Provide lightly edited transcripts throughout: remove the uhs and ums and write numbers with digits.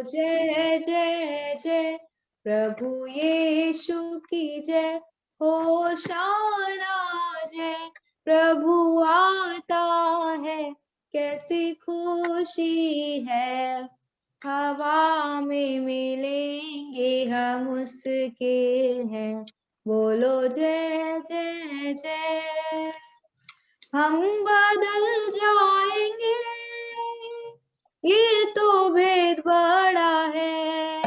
जय जय जय, प्रभु यीशु की जय, होशाना जय, प्रभु आता है, कैसी खुशी है, हवा में मिलेंगे हम उसके हैं, बोलो जय जय जय। हम बदल जाएंगे, ये तो भेद बड़ा है,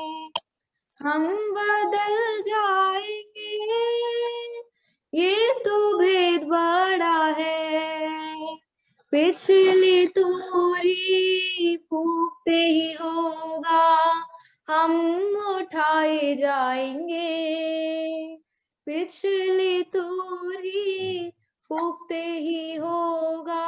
हम बदल जाएंगे, ये तो भेद बड़ा है, पिछली दूरी फूकते ही होगा, हम उठाए जाएंगे, पिछली दूरी फूकते ही होगा,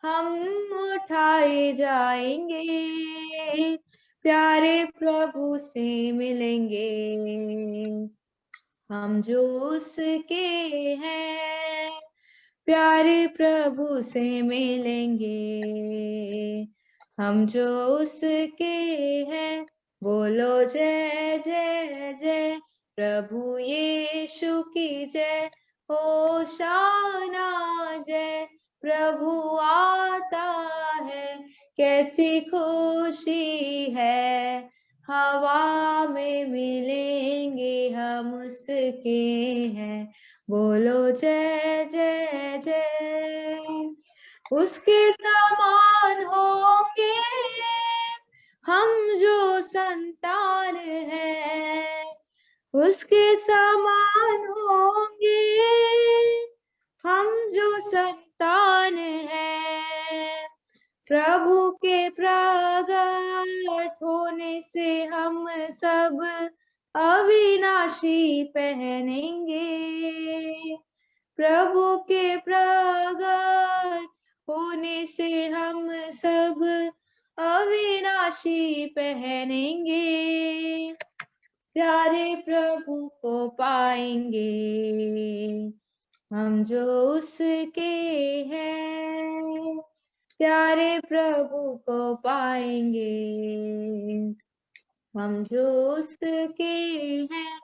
हम उठाए जाएंगे, प्यारे प्रभु से मिलेंगे, हम जो उसके हैं, प्यारे प्रभु से मिलेंगे, हम जो उसके हैं, बोलो जय जय जय, प्रभु यीशु की जय, होशाना जय, प्रभु आता है, कैसी खुशी है, हवा में मिलेंगे हम उसके हैं, बोलो जय जय जय। उसके समान होंगे हम जो संतान हैं, उसके समान होंगे हम जो संतान हैं, प्रभु के प्रगट होने से हम सब अविनाशी पहनेंगे, प्रभु के प्रगट होने से हम सब अविनाशी पहनेंगे, प्यारे प्रभु को पाएंगे, हम जो उसके हैं, प्यारे प्रभु को पाएंगे, हम जो उसके हैं,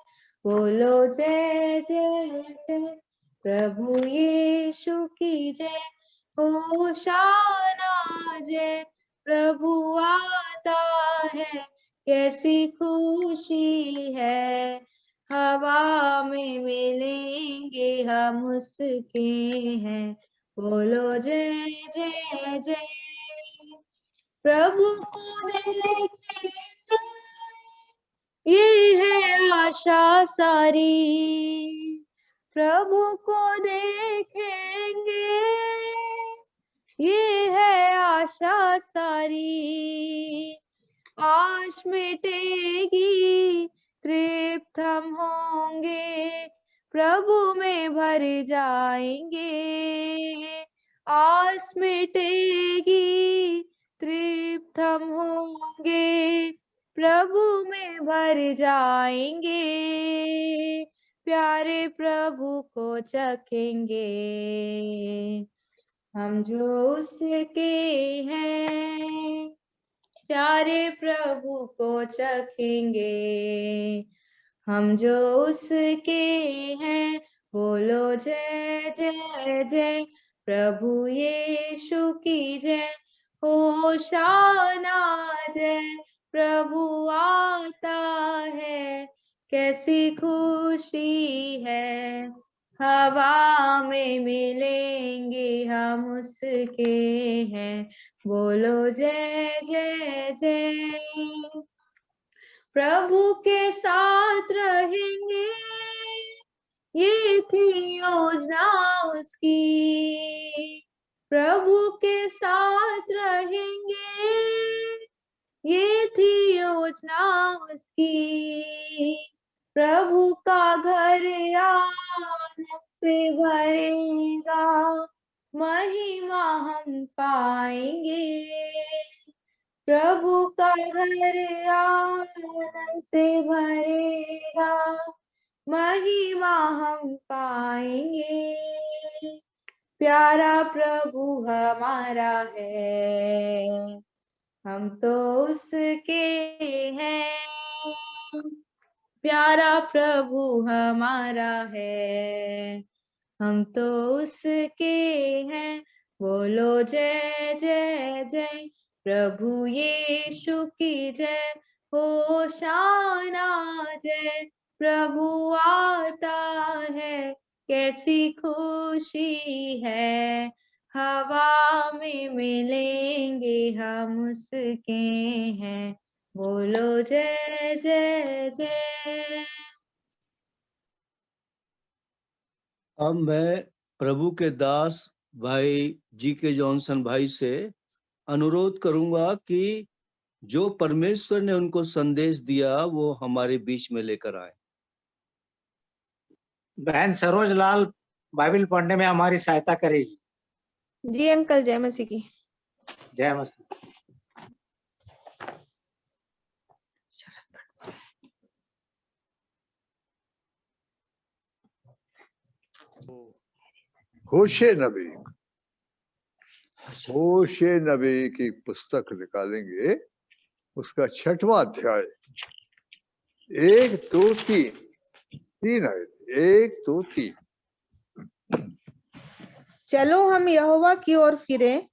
बोलो जय जय जय, प्रभु यीशु की जय, होशाना जय, प्रभु आता है, कैसी खुशी है, हवा में मिलेंगे हम उसके हैं, बोलो जय जय जय, प्रभु को देखेंगे, ये है आशा सारी, प्रभु को देखेंगे, ये है आशा सारी, आश मिटेगी, तृप्त हम होंगे, प्रभु में भर जाएंगे, आस मिटेगी, तृप्त हम होंगे, प्रभु में भर जाएंगे, प्यारे प्रभु को चखेंगे, हम जो उसके हैं, प्यारे प्रभु को चखेंगे, हम जो उसके हैं, बोलो जय जय जय, प्रभु यीशु की जय, होशाना जय, प्रभु आता है, कैसी खुशी है, हवा में मिलेंगे हम उसके हैं, बोलो जय जय जय, प्रभु के साथ रहेंगे, ये थी योजना उसकी, प्रभु के साथ रहेंगे, ये थी योजना उसकी, प्रभु का घर आनंद से भरेगा, महिमा हम पाएंगे, प्रभु का घर आनंद से भरेगा, महिमा हम पाएंगे, प्यारा प्रभु हमारा है, हम तो उसके हैं, प्यारा प्रभु हमारा है। हम तो उसके हैं, बोलो जय जय जय, प्रभु यीशु की जय, होशाना जय, प्रभु आता है, कैसी खुशी है, हवा में मिलेंगे हम उसके हैं, बोलो जय जय जय। अब मैं प्रभु के दास भाई जी के जॉनसन भाई से अनुरोध करूंगा कि जो परमेश्वर ने उनको संदेश दिया वो हमारे बीच में लेकर आए। बहन सरोज लाल बाइबल पढ़ने में हमारी सहायता करेगी। जी अंकल, जय मसीह की। जय मसीह। होशे नबी, होशे नबी की पुस्तक निकालेंगे, उसका 6वां अध्याय 1 2 3 आए, 1 2 3। चलो हम यहोवा की ओर फिरें,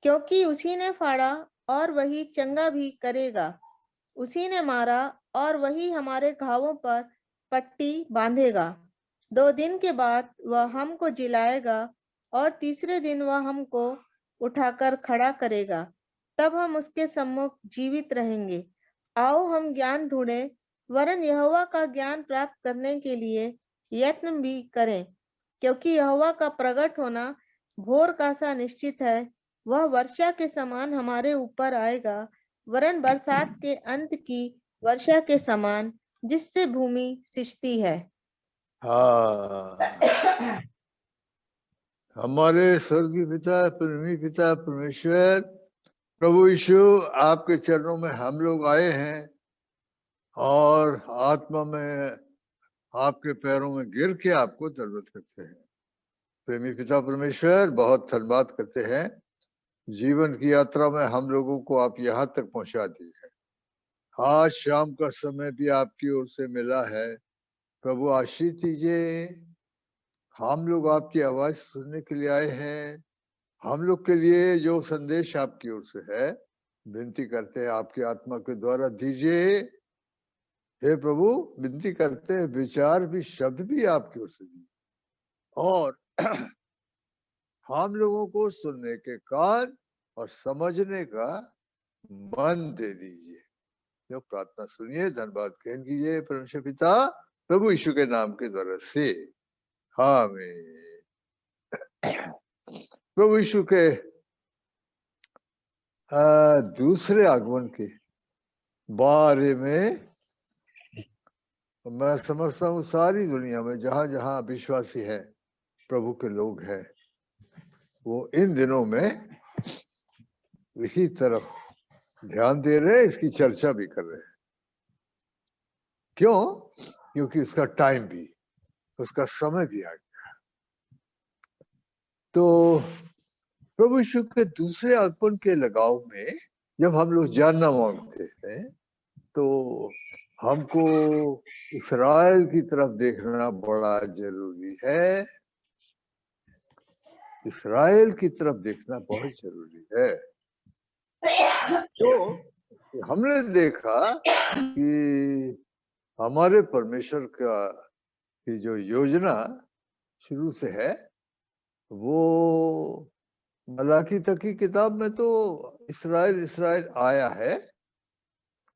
क्योंकि उसी ने फाड़ा और वही चंगा भी करेगा, उसी ने मारा और वही हमारे घावों पर पट्टी बांधेगा। 2 दिन के बाद वह हमको जिलाएगा और तीसरे दिन वह हमको उठाकर खड़ा करेगा, तब हम उसके सम्मुख जीवित रहेंगे। आओ हम ज्ञान ढूंढें, वरन यहोवा का ज्ञान प्राप्त करने के लिए यत्न भी करें, क्योंकि यहोवा का प्रकट होना भोर का सा निश्चित है। वह वर्षा के समान हमारे ऊपर आएगा, वरन बरसात के अंत की वर्षा के समान, जिससे भूमि सिंचती है। हाँ, हमारे स्वर्गीय पिता, प्रेमी पिता परमेश्वर, प्रभु यीशु, आपके चरणों में हम लोग आए हैं और आत्मा में आपके पैरों में गिर के आपको दंडवत करते हैं। प्रेमी पिता परमेश्वर, बहुत धन्यवाद करते हैं, जीवन की यात्रा में हम लोगों को आप यहाँ तक पहुंचा दिए हैं। आज शाम का समय भी आपकी ओर से मिला है, प्रभु आशीष दीजिए। हम लोग आपकी आवाज सुनने के लिए आए हैं, हम लोग के लिए जो संदेश आपकी ओर से है, विनती करते हैं आपकी आत्मा के द्वारा दीजिए। हे प्रभु, विनती करते हैं विचार भी, शब्द भी आपकी ओर से दीजिए, और हम लोगों को सुनने के कान और समझने का मन दे दीजिए। जो प्रार्थना सुनिए, धन्यवाद कहन कीजिए परमेश्वर पिता प्रभु यीशु के नाम के द्वारा से, आमीन। प्रभु यीशु के दूसरे आगमन के बारे में मैं समझता हूँ सारी दुनिया में जहां जहां विश्वासी है, प्रभु के लोग हैं, वो इन दिनों में इसी तरफ ध्यान दे रहे हैं, इसकी चर्चा भी कर रहे हैं। क्यों? क्योंकि उसका टाइम भी, उसका समय भी आ गया। तो प्रभु यीशु के दूसरे आगमन के लगाव में जब हम लोग जानना मांगते हैं, तो हमको इस्राएल की तरफ देखना बड़ा जरूरी है। इस्राएल की तरफ देखना बहुत जरूरी है। तो हमने देखा कि हमारे परमेश्वर का की जो योजना शुरू से है, वो मलाकी तक की किताब में तो इस्राएल इस्राएल आया है,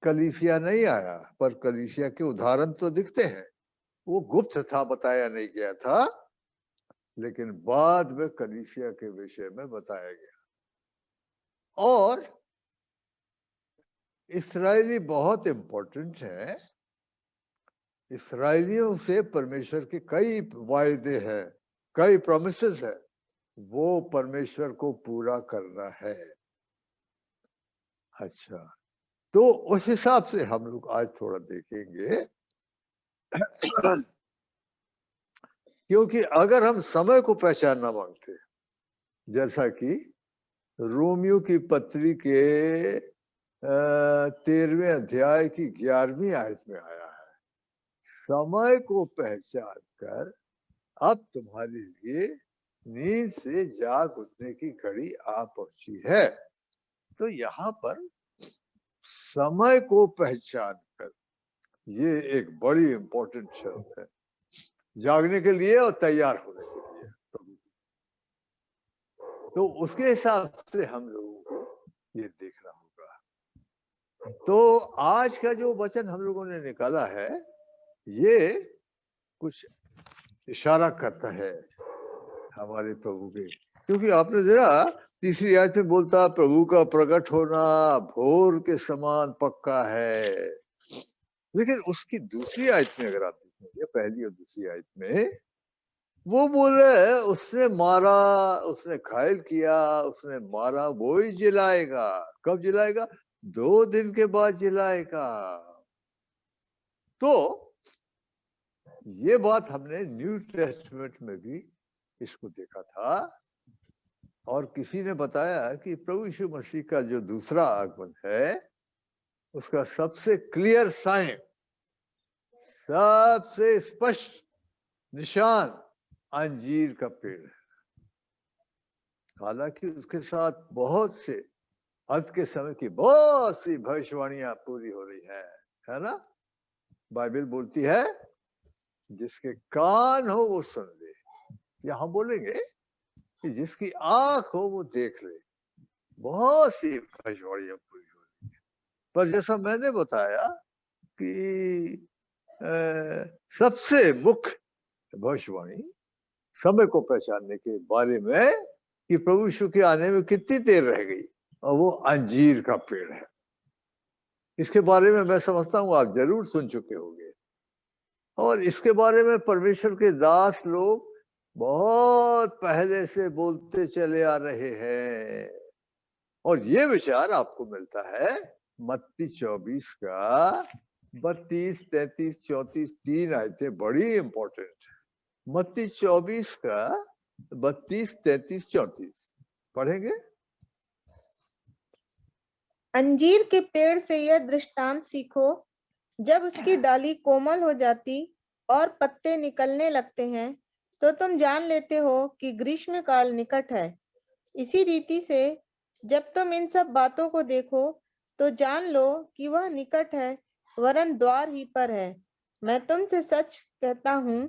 कलीसिया नहीं आया, पर कलीसिया के उदाहरण तो दिखते हैं। वो गुप्त था, बताया नहीं गया था, लेकिन बाद में कलीसिया के विषय में बताया गया। और इस्राएली बहुत इंपॉर्टेंट है। इस्राएलियों से परमेश्वर के कई वायदे हैं, कई प्रोमिसेस है, वो परमेश्वर को पूरा करना है। अच्छा, तो उस हिसाब से हम लोग आज थोड़ा देखेंगे, क्योंकि अगर हम समय को पहचानना मांगते, जैसा कि रोमियो की पत्री के 13वें अध्याय की 11वीं आयत में आया है, समय को पहचान कर अब तुम्हारे लिए नींद से जाग उठने की घड़ी आ पहुंची है। तो यहाँ पर समय को पहचान कर, ये एक बड़ी इंपॉर्टेंट शब्द है, जागने के लिए और तैयार होने के लिए। तो उसके हिसाब से हम लोगों को ये देखना होगा। तो आज का जो वचन हम लोगों ने निकाला है, ये कुछ इशारा करता है हमारे प्रभु के, क्योंकि आपने जरा तीसरी आयत में बोलता प्रभु का प्रकट होना भोर के समान पक्का है, लेकिन उसकी दूसरी आयत में अगर आप देखेंगे, पहली और दूसरी आयत में वो बोले उसने मारा, उसने घायल किया, उसने मारा, वो ही जिलाएगा। कब जिलाएगा? 2 दिन के बाद जिलाएगा। तो ये बात हमने न्यू टेस्टमेंट में भी इसको देखा था, और किसी ने बताया कि प्रभु यीशु मसीह का जो दूसरा आगमन है, उसका सबसे क्लियर साइन, सबसे स्पष्ट निशान अंजीर का पेड़ है। हालांकि उसके साथ बहुत से अंत के समय की बहुत सी भविष्यवाणियां पूरी हो रही है ना? बाइबल बोलती है जिसके कान हो वो सुन ले, या हम बोलेंगे कि जिसकी आंख हो वो देख ले। बहुत सी भविष्यवाणियां पूरी हो रही है, पर जैसा मैंने बताया कि सबसे मुख्य भविष्यवाणी समय को पहचानने के बारे में कि प्रभु यीशु के आने में कितनी देर रह गई, और वो अंजीर का पेड़ है। इसके बारे में मैं समझता हूं आप जरूर सुन चुके होंगे, और इसके बारे में परमेश्वर के दास लोग बहुत पहले से बोलते चले आ रहे हैं। और ये विचार आपको मिलता है मत्ती 24 का 32, 33, 34, 3 आयतें बड़ी इंपॉर्टेंट है। मत्ती 24 का 32, 33, 34 पढ़ेंगे। अंजीर के पेड़ से यह दृष्टांत सीखो, जब उसकी डाली कोमल हो जाती और पत्ते निकलने लगते हैं, तो तुम जान लेते हो कि ग्रीष्म काल निकट है। इसी रीति से जब तुम इन सब बातों को देखो तो जान लो कि वह निकट है, वरन द्वार ही पर है। मैं तुमसे सच कहता हूँ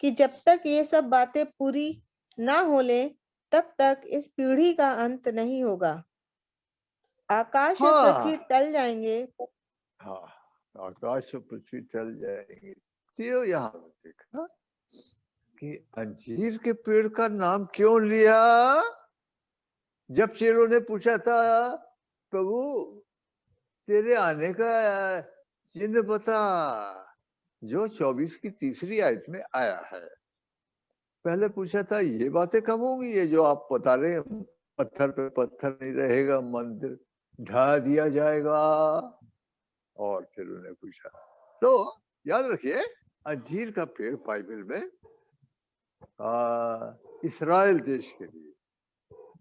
कि जब तक ये सब बातें पूरी ना हो ले, तब तक इस पीढ़ी का अंत नहीं होगा। आकाश और पृथ्वी टल जाएंगे। हाँ, आकाश और पृथ्वी टल जाएंगे। तो यहाँ देखा कि अंजीर के पेड़ का नाम क्यों लिया? जब चेलों ने पूछा था प्रभु तेरे आने का चिन्ह बता, जो 24 की तीसरी आयत में आया है। पहले पूछा था ये बातें कब होंगी, ये जो आप बता रहे हैं पत्थर पे पत्थर नहीं रहेगा, मंदिर ढा दिया जाएगा। और फिर उन्हें पूछा, तो याद रखिए अंजीर का पेड़ बाइबल में इस्राएल देश के लिए,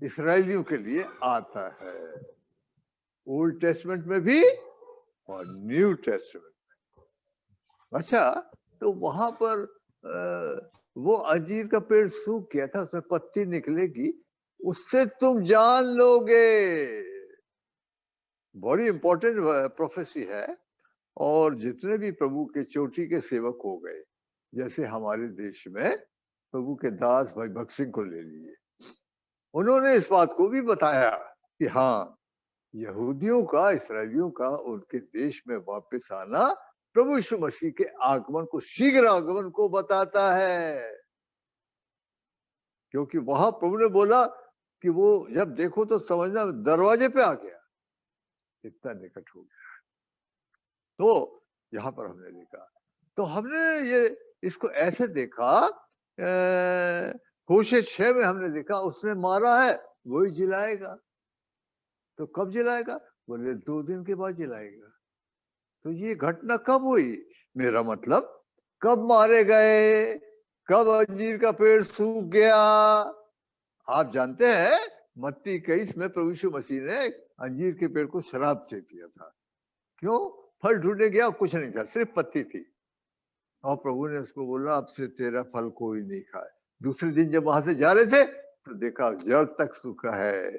इस्राएलियों के लिए आता है, ओल्ड टेस्टमेंट में भी और न्यू टेस्टमेंट में। अच्छा, तो वहां पर वो अंजीर का पेड़ सूख गया था, उसमें पत्ती निकलेगी, उससे तुम जान लोगे। बड़ी इंपॉर्टेंट प्रोफेसी है। और जितने भी प्रभु के चोटी के सेवक हो गए, जैसे हमारे देश में प्रभु के दास भाई भक्त सिंह को ले लिए, उन्होंने इस बात को भी बताया कि हाँ, यहूदियों का, इसराइलियों का उनके देश में वापस आना प्रभु यीशु मसीह के आगमन को, शीघ्र आगमन को बताता है। क्योंकि वहां प्रभु ने बोला कि वो जब देखो तो समझना दरवाजे पे आ गया, इतना निकट हो गया। तो यहाँ पर हमने देखा, तो हमने ये इसको ऐसे देखा, होशे 6 में हमने देखा उसने मारा है, वही जिलाएगा। तो कब जिलाएगा? बोले 2 दिन के बाद जिलाएगा। तो ये घटना कब हुई? मेरा मतलब कब मारे गए, कब अंजीर का पेड़ सूख गया? आप जानते हैं मत्ती 21 में प्रभु यीशु मसीह ने अंजीर के पेड़ को श्राप दे दिया था। क्यों? फल ढूंढने गया, कुछ नहीं था, सिर्फ पत्ती थी। और प्रभु ने उसको बोला अब से तेरा फल कोई नहीं खाए। दूसरे दिन जब वहां से जा रहे थे तो देखा जड़ तक सूखा है।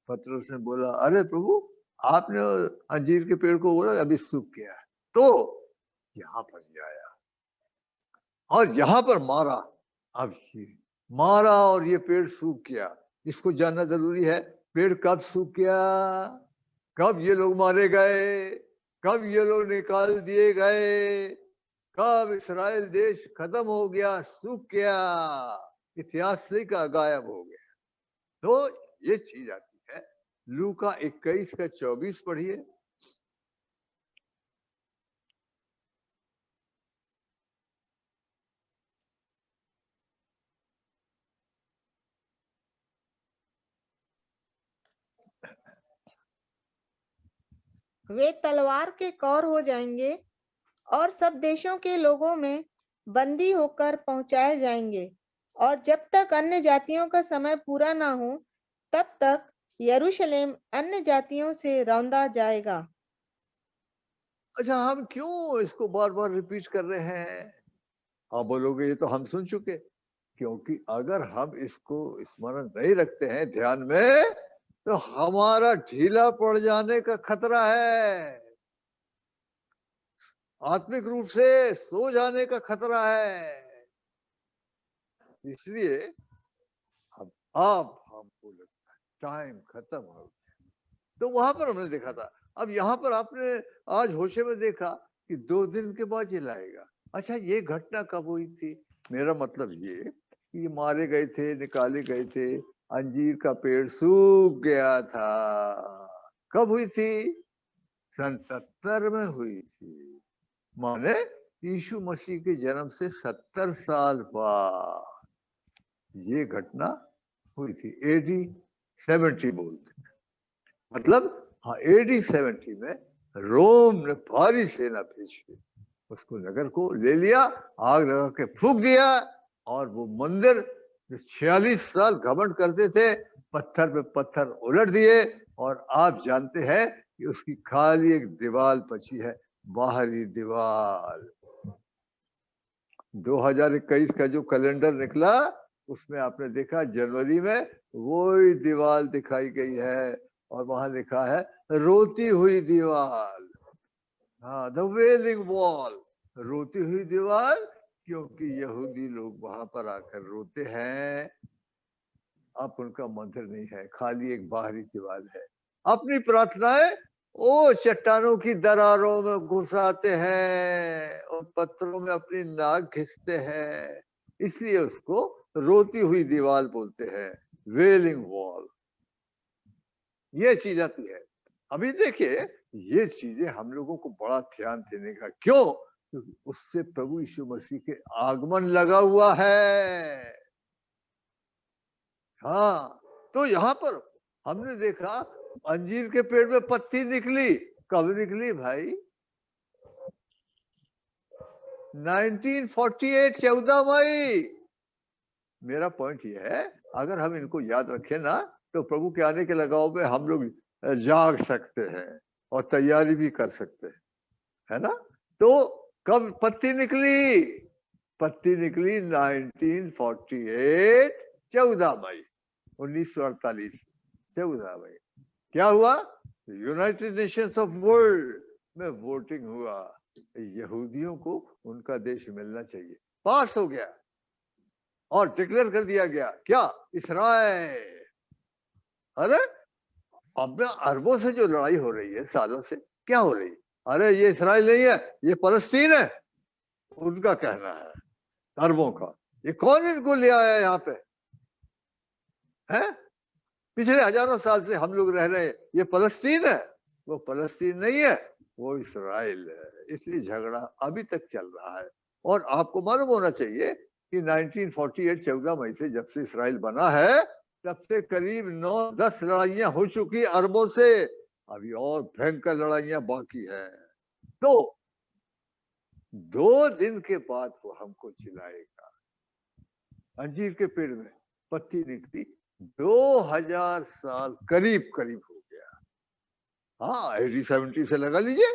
पतरस ने बोला अरे प्रभु, आपने अंजीर के पेड़ को बोला अभी सूख गया है। तो यहाँ पर आया और यहाँ पर मारा। अब ये मारा और ये पेड़ सूख गया। इसको जानना जरूरी है, पेड़ कब सूख गया, कब ये लोग मारे गए, कब ये लोग निकाल दिए गए, कब इस्राएल देश खत्म हो गया, सूख गया, इतिहास से का गायब हो गया। तो ये चीज आती है। लूका 21 का 24 पढ़िए। वे तलवार के कौर हो जाएंगे और सब देशों के लोगों में बंदी होकर पहुंचाए जाएंगे, और जब तक अन्य जातियों का समय पूरा ना हो तब तक यरूशलेम अन्य जातियों से रौंदा जाएगा। अच्छा, हम क्यों इसको बार बार रिपीट कर रहे हैं? आप बोलोगे ये तो हम सुन चुके। क्योंकि अगर हम इसको स्मरण नहीं रखते हैं ध्यान में, तो हमारा ढीला पड़ जाने का खतरा है, आत्मिक रूप से सो जाने का खतरा है। इसलिए अब हमको लगता है टाइम खत्म हो गया। तो वहां पर हमने देखा था। अब यहाँ पर आपने आज होशे में देखा कि 2 दिन के बाद ये लाएगा। अच्छा, ये घटना कब हुई थी? मेरा मतलब ये कि ये मारे गए थे, निकाले गए थे, अंजीर का पेड़ सूख गया था। कब हुई थी? सन 70 में हुई थी। माने यीशु मसीह के जन्म से 70 साल बाद ये घटना हुई थी। AD 70 बोलते, मतलब हाँ, AD 70 में रोम ने भारी सेना भेजी, उसको नगर को ले लिया, आग लगा के फूंक दिया, और वो मंदिर जो 46 साल घमंड करते थे, पत्थर पे पत्थर उलट दिए। और आप जानते हैं कि उसकी खाली एक दीवार बची है, बाहरी दीवार। 2021 का जो कैलेंडर निकला उसमें आपने देखा जनवरी में वही दीवार दिखाई गई है, और वहां लिखा है रोती हुई दीवार। हाँ, द वेलिंग वॉल, रोती हुई दीवार, क्योंकि यहूदी लोग वहां पर आकर रोते हैं। अब उनका मंदिर नहीं है, खाली एक बाहरी दीवार है। अपनी प्रार्थनाएं ओ चट्टानों की दरारों में घुसाते हैं और पत्थरों में अपनी नाक घिसते हैं, इसलिए उसको रोती हुई दीवार बोलते हैं, वेलिंग वॉल। ये चीज आती है। अभी देखिए, ये चीजें हम लोगों को बड़ा ध्यान देने का, क्यों? क्योंकि उससे प्रभु यीशु मसीह के आगमन लगा हुआ है। हाँ, तो यहाँ पर हमने देखा अंजीर के पेड़ में पत्ती निकली। कब निकली भाई? 1948, 14 मई। मेरा पॉइंट ये है, अगर हम इनको याद रखें ना, तो प्रभु के आने के लगाव में हम लोग जाग सकते हैं और तैयारी भी कर सकते हैं, है ना? तो कब पत्ती निकली? पत्ती निकली 1948, 14 मई 1948, 14 मई। क्या हुआ? यूनाइटेड नेशंस ऑफ वर्ल्ड में वोटिंग हुआ, यहूदियों को उनका देश मिलना चाहिए, पास हो गया और डिक्लेयर कर दिया गया। क्या? इस्राएल। अरे अब अरबों से जो लड़ाई हो रही है सालों से, क्या हो रही? अरे ये इस्राएल नहीं है, ये फलस्तीन है, उनका कहना है अरबों का। ये कौन इनको ले आया यहाँ पे? है पिछले हजारों साल से हम लोग रह रहे हैं, ये फलस्तीन है। वो फलस्तीन नहीं है, वो इस्राएल है। इसलिए झगड़ा अभी तक चल रहा है। और आपको मालूम होना चाहिए कि 1948, 14 मई से जब से इस्राएल बना है, तब से करीब 9-10 लड़ाइयां हो चुकी अरबों से। अभी और भयंकर लड़ाइयां बाकी है। तो 2 दिन के बाद वो हमको चिल्लाएगा। अंजीर के पेड़ में पत्ती निकली 2000 साल करीब करीब हो गया। हाँ, 80-70 से लगा लीजिए,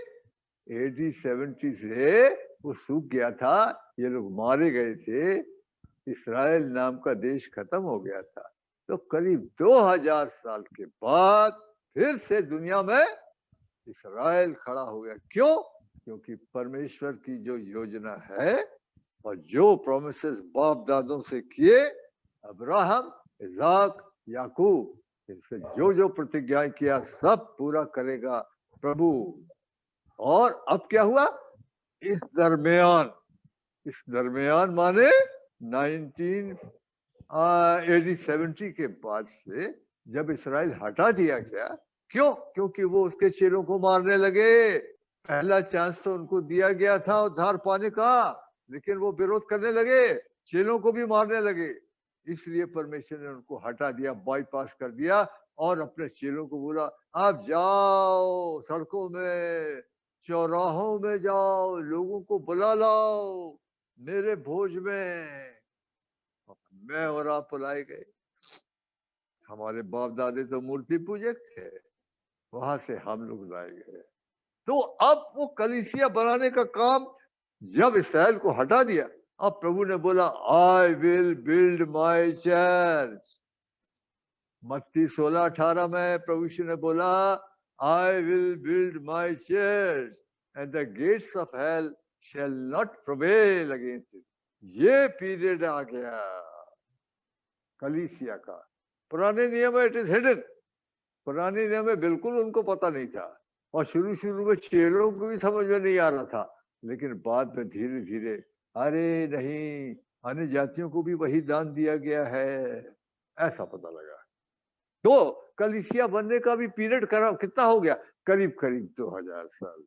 80-70 से वो सूख गया था, ये लोग मारे गए थे, इस्राएल नाम का देश खत्म हो गया था। तो करीब 2000 साल के बाद फिर से दुनिया में इस्राएल खड़ा हो गया। क्यों? क्योंकि परमेश्वर की जो योजना है और जो प्रोमिसेस बाप दादों से किए, अब्राहम, इसाक, याकूब, इनसे जो जो प्रतिज्ञा किया सब पूरा करेगा प्रभु। और अब क्या हुआ? इस दरमियान माने 1970 के बाद से जब इस्राएल हटा दिया गया, क्यों? क्योंकि वो उसके चेलों को मारने लगे। पहला चांस तो उनको दिया गया था उद्धार पाने का, लेकिन वो विरोध करने लगे, चेलों को भी मारने लगे। इसलिए परमेश्वर ने उनको हटा दिया, बाईपास कर दिया और अपने चेलों को बोला, आप जाओ सड़कों में, चौराहों में जाओ, लोगों को बुला लाओ मेरे भोज में। मैं और आप बुलाए गए। हमारे बाप दादे तो मूर्ति पूजक थे, वहां से हम लोग लाए गए। तो अब वो कलीसिया बनाने का काम जब इस्राएल को हटा दिया, अब प्रभु ने बोला, I will build my church. मत्ती 16:18 में प्रभु यीशु ने बोला, I will build my church and the gates of hell shall not prevail against it. ये पीरियड आ गया कलीसिया का। पुराने नियम में इट इज हिडन, पुराने नियम में बिल्कुल उनको पता नहीं था, और शुरू में चेलों को भी समझ में नहीं आ रहा था, लेकिन बाद में धीरे धीरे, अरे नहीं, अन्य जातियों को भी वही दान दिया गया है, ऐसा पता लगा। तो कलीसिया बनने का भी पीरियड कितना हो गया? करीब 2000 साल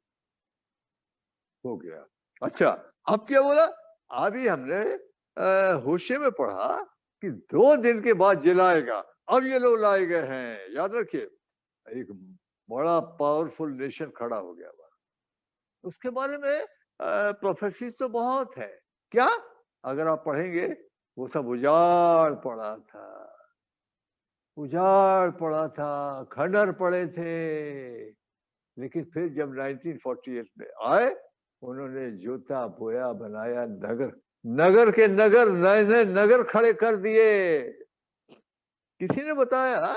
हो गया। अच्छा, अब क्या बोला? अभी हमने होशे में पढ़ा कि 2 दिन के बाद जलाएगा। अब ये लोग लाए गए हैं, याद रखिए, एक बड़ा पावरफुल नेशन खड़ा हो गया। उसके बारे में प्रोफेसीज तो बहुत है। क्या? अगर आप पढ़ेंगे, वो सब उजाड़ पड़ा था, उजाड़ पड़ा था, खंडर पड़े थे। लेकिन फिर जब 1948 में आए, उन्होंने जोता बोया बनाया, नगर के नगर, नए नगर खड़े कर दिए। किसी ने बताया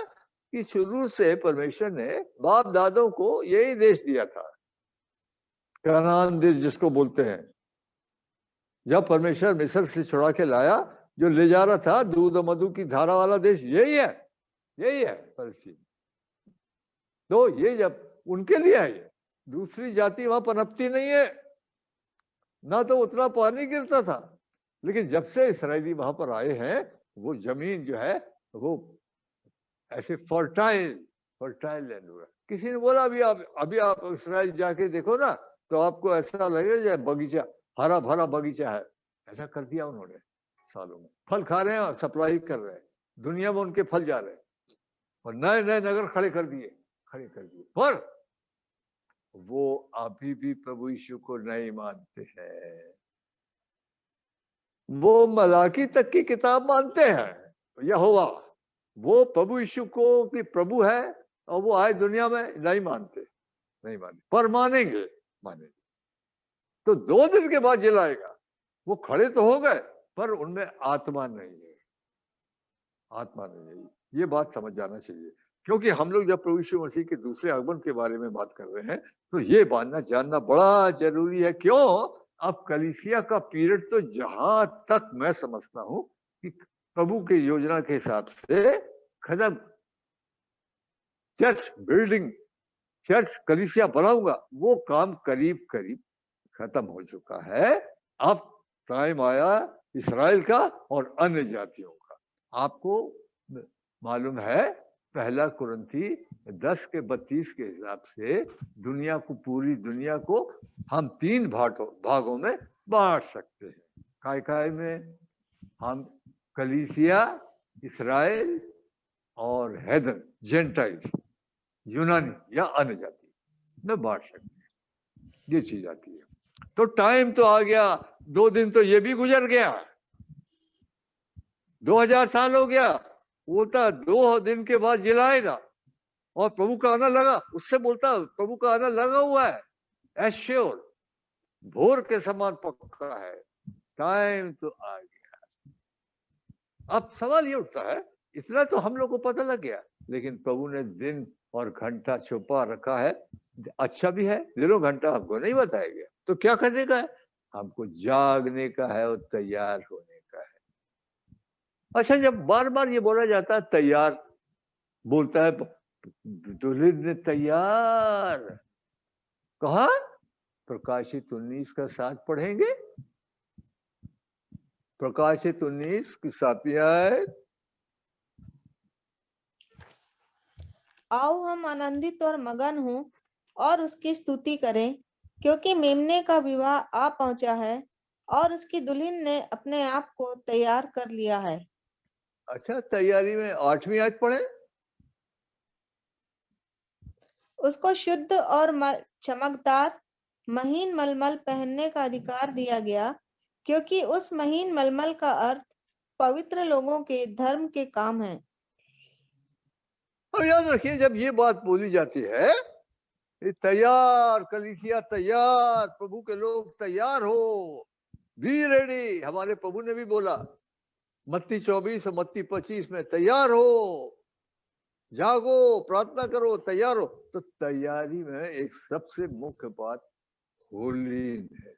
कि शुरू से परमेश्वर ने बाप दादों को यही देश दिया था, कनान देश जिसको बोलते हैं। जब परमेश्वर मिस्र से छुड़ा के लाया, जो ले जा रहा था दूध और मधु की धारा वाला देश, यही है फलस्तीन। तो ये जब उनके लिए है, दूसरी जाति वहां पनपती नहीं है, ना तो उतना पानी गिरता था। लेकिन जब से इसराइली वहां पर आए हैं, वो जमीन जो है वो ऐसे फर्टाइल लैंड हुआ। किसी ने बोला, अभी आप इसराइल जाके देखो ना, तो आपको ऐसा लगेगा जैसे बगीचा, हरा भरा बगीचा है। ऐसा कर दिया उन्होंने सालों में। फल खा रहे हैं और सप्लाई कर रहे हैं, दुनिया में उनके फल जा रहे हैं, और नए नए नगर खड़े कर दिए। पर वो अभी भी प्रभु यीशु को नहीं मानते हैं। वो मलाकी तक की किताब मानते हैं, यहोवा, वो प्रभु यीशु को कि प्रभु है, और वो आए दुनिया में, नहीं मानते। पर मानेंगे। तो 2 दिन के बाद जलाएगा। वो खड़े तो हो गए, पर उनमें आत्मा नहीं है। ये बात समझ जाना चाहिए, क्योंकि हम लोग जब प्रभु यीशु मसीह के दूसरे आगमन के बारे में बात कर रहे हैं, तो ये जानना बड़ा जरूरी है। क्यों? अब कलीसिया का पीरियड तो जहां तक मैं समझता हूं कि प्रभु की योजना के हिसाब से खत्म। चर्च बिल्डिंग, चर्च कलीसिया बनाऊंगा, वो काम करीब खत्म हो चुका है। अब टाइम आया इस्राएल का और अन्य जातियों का। आपको मालूम है, 1 कुरिन्थी 10:32 के हिसाब से पूरी दुनिया को हम 3 भागों में बांट सकते हैं। काय में? हम कलीसिया, इस्राएल और हेदन, जेंटाइल्स, यूनानी या अन्य जाति में बांट सकते हैं। ये चीज आती है। तो टाइम तो आ गया, 2 दिन तो ये भी गुजर गया, 2000 साल हो गया। वो तो 2 दिन के बाद जलाएगा, और प्रभु का आना लगा, उससे बोलता प्रभु का आना लगा हुआ है, एश्योर, भोर के समान पक्का है, टाइम तो आ गया। अब सवाल ये उठता है, इतना तो हम लोग को पता लग गया, लेकिन प्रभु ने दिन और घंटा छुपा रखा है। अच्छा भी है, दिनों घंटा हमको नहीं बताया गया, तो क्या करने का है? हमको जागने का है और तैयार होने का है। अच्छा, जब बार बार ये बोला जाता है तैयार, बोलता है दुल्हन ने तैयार, कहा? प्रकाशित 19 का 7 पढ़ेंगे, प्रकाशित 19 की 7वीं आयत। आओ हम आनंदित और मगन हों और उसकी स्तुति करें, क्योंकि मेमने का विवाह आ पहुंचा है और उसकी दुल्हन ने अपने आप को तैयार कर लिया है। अच्छा, तैयारी में 8वीं आयत पढ़े। उसको शुद्ध और चमकदार महीन मलमल पहनने का अधिकार दिया गया, क्योंकि उस महीन मलमल का अर्थ पवित्र लोगों के धर्म के काम है। और याद रखिए, जब ये बात बोली जाती है तैयार, कलीसिया तैयार, प्रभु के लोग तैयार हो, बी रेडी, हमारे प्रभु ने भी बोला मत्ती 24 और मत्ती 25 में, तैयार हो, जागो, प्रार्थना करो, तैयार हो। तो तैयारी में एक सबसे मुख्य बात होलीनेस,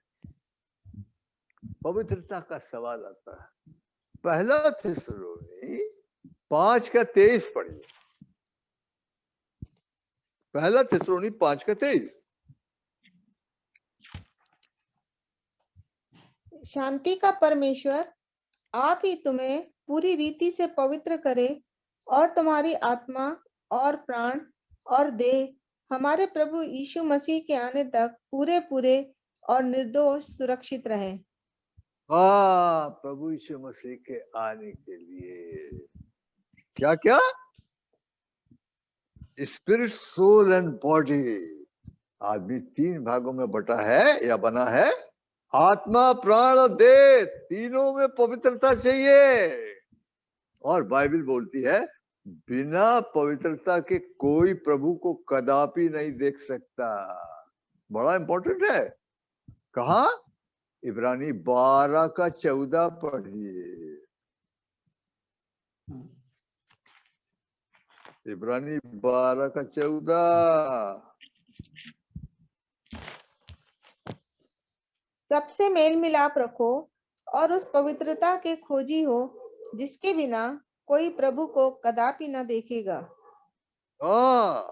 पवित्रता का सवाल आता है। पहला थिस्सलुनी 5 का 23 पढ़िए, पहला थिस्सलुनी 5 का 23। शांति का परमेश्वर आप ही तुम्हें पूरी रीति से पवित्र करे और तुम्हारी आत्मा और प्राण और देह हमारे प्रभु यीशु मसीह के आने तक पूरे पूरे और निर्दोष सुरक्षित रहे। हाँ, प्रभु यीशु मसीह के आने के लिए क्या क्या? Spirit, soul and body. आदमी 3 भागों में बटा है या बना है, आत्मा, प्राण और देह, तीनों में पवित्रता चाहिए। और बाइबल बोलती है बिना पवित्रता के कोई प्रभु को कदापि नहीं देख सकता। बड़ा इंपॉर्टेंट है। कहा? इब्रानी 12 का 14 पढ़िए, इब्रानी 12 का 14। सबसे मेल मिलाप रखो और उस पवित्रता के खोजी हो जिसके बिना कोई प्रभु को कदापि न देखेगा। हाँ,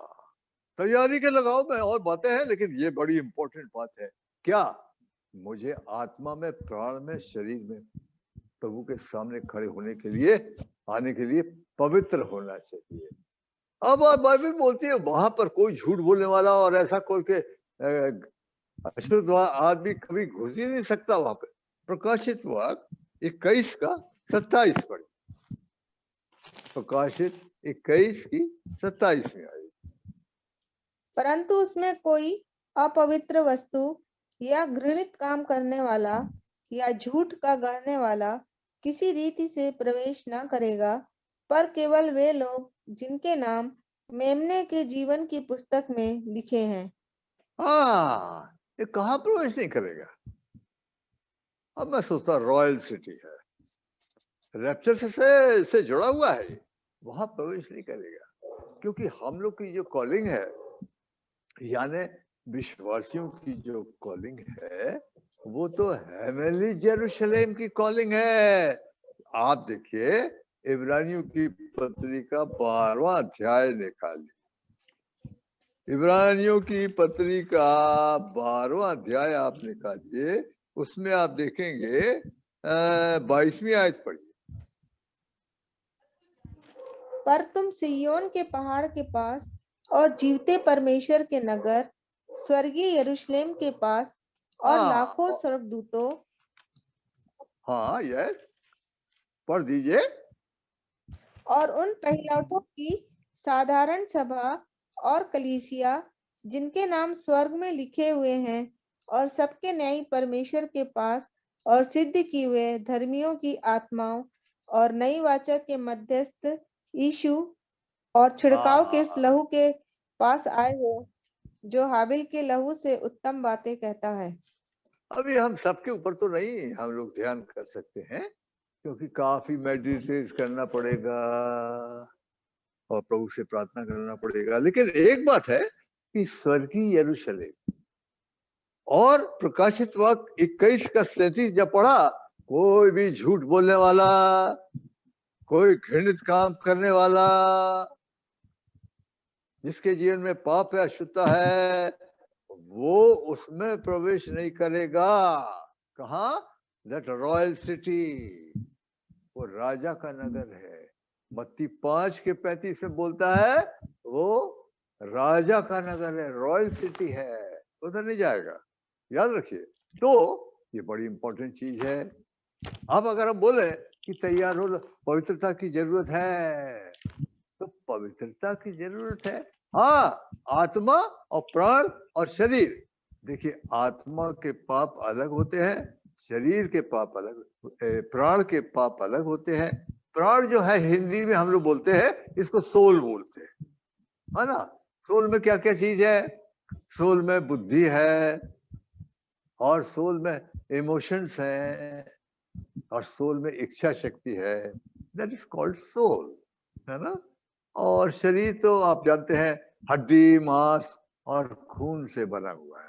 तैयारी के लगाओ में और बातें हैं, लेकिन ये बड़ी इंपॉर्टेंट बात है। क्या? मुझे आत्मा में, प्राण में, शरीर में प्रभु के सामने खड़े होने के लिए, आने के लिए पवित्र होना चाहिए। अब बाइबल बोलती है वहां पर कोई झूठ बोलने वाला और ऐसा कोई के अशुद्ध आदमी कभी घुस ही नहीं सकता वहां पे। प्रकाशित वाक्य 21 का 27 पढ़े, प्रकाशित 21 की 27वीं आयत। परंतु उसमें कोई अपवित्र वस्तु या घृणित काम करने वाला या झूठ का गढ़ने वाला किसी रीति से प्रवेश न करेगा, पर केवल वे लोग जिनके नाम मेमने के जीवन की पुस्तक में लिखे हैं। हाँ, ये कहाँ प्रवेश नहीं करेगा? अब मैं सोचता रॉयल सिटी है, रैप्चर से जुड़ा हुआ है, वहां प्रवेश नहीं करेगा। क्योंकि हम लोग की जो कॉलिंग है, यानी विश्वासियों की जो कॉलिंग है, वो तो हेवनली जेरूशलेम की कॉलिंग है। आप देखिए इब्रानियों की पत्री का 12वां अध्याय निकालिए, इब्रानियों की पत्री का 12वां अध्याय आप निकालिए, उसमें आप देखेंगे 22वीं आयत पढ़िए। पर तुम सिय्योन के पहाड़ के पास और जीवते परमेश्वर के नगर स्वर्गीय यरूशलेम के पास और लाखों स्वर्गदूतों, हाँ यस, पढ़ दीजिए, और उन पहिलौठों की साधारण सभा और कलीसिया जिनके नाम स्वर्ग में लिखे हुए हैं, और सबके न्यायी परमेश्वर के पास और सिद्ध किए हुए धर्मियों की आत्माओं और नई वाचा के मध्यस्थ यीशु और छिड़काव के इस हाँ। लहू के पास आए हो जो हाबिल के लहू से उत्तम बातें कहता है। अभी हम सबके ऊपर तो नहीं हम लोग ध्यान कर सकते हैं, क्योंकि काफी मेडिटेट करना पड़ेगा और प्रभु से प्रार्थना करना पड़ेगा। लेकिन एक बात है कि स्वर्गीय यरूशलेम और प्रकाशित वाक्य 21 का 37 जब पढ़ा, कोई भी झूठ बोलने वाला, कोई घृणित काम करने वाला, जिसके जीवन में पाप है, अशुद्धता है, वो उसमें प्रवेश नहीं करेगा। कहा? दैट रॉयल सिटी, वो राजा का नगर है। मत्ती 5 के 35 में बोलता है वो राजा का नगर है, रॉयल सिटी है, उधर नहीं जाएगा, याद रखिए। तो ये बड़ी इंपॉर्टेंट चीज है। अब अगर हम बोले कि तैयार हो, पवित्रता की जरूरत है, तो पवित्रता की जरूरत है। हाँ, आत्मा और प्राण और शरीर। देखिए, आत्मा के पाप अलग होते हैं, शरीर के पाप अलग, प्राण के पाप अलग होते हैं। प्राण जो है हिंदी में हम लोग बोलते हैं इसको सोल बोलते हैं, है ना। सोल में क्या क्या चीज है? सोल में बुद्धि है, और सोल में इमोशंस है, और सोल में इच्छा शक्ति है, दैट इज कॉल्ड सोल, है ना। और शरीर तो आप जानते हैं हड्डी मांस और खून से बना हुआ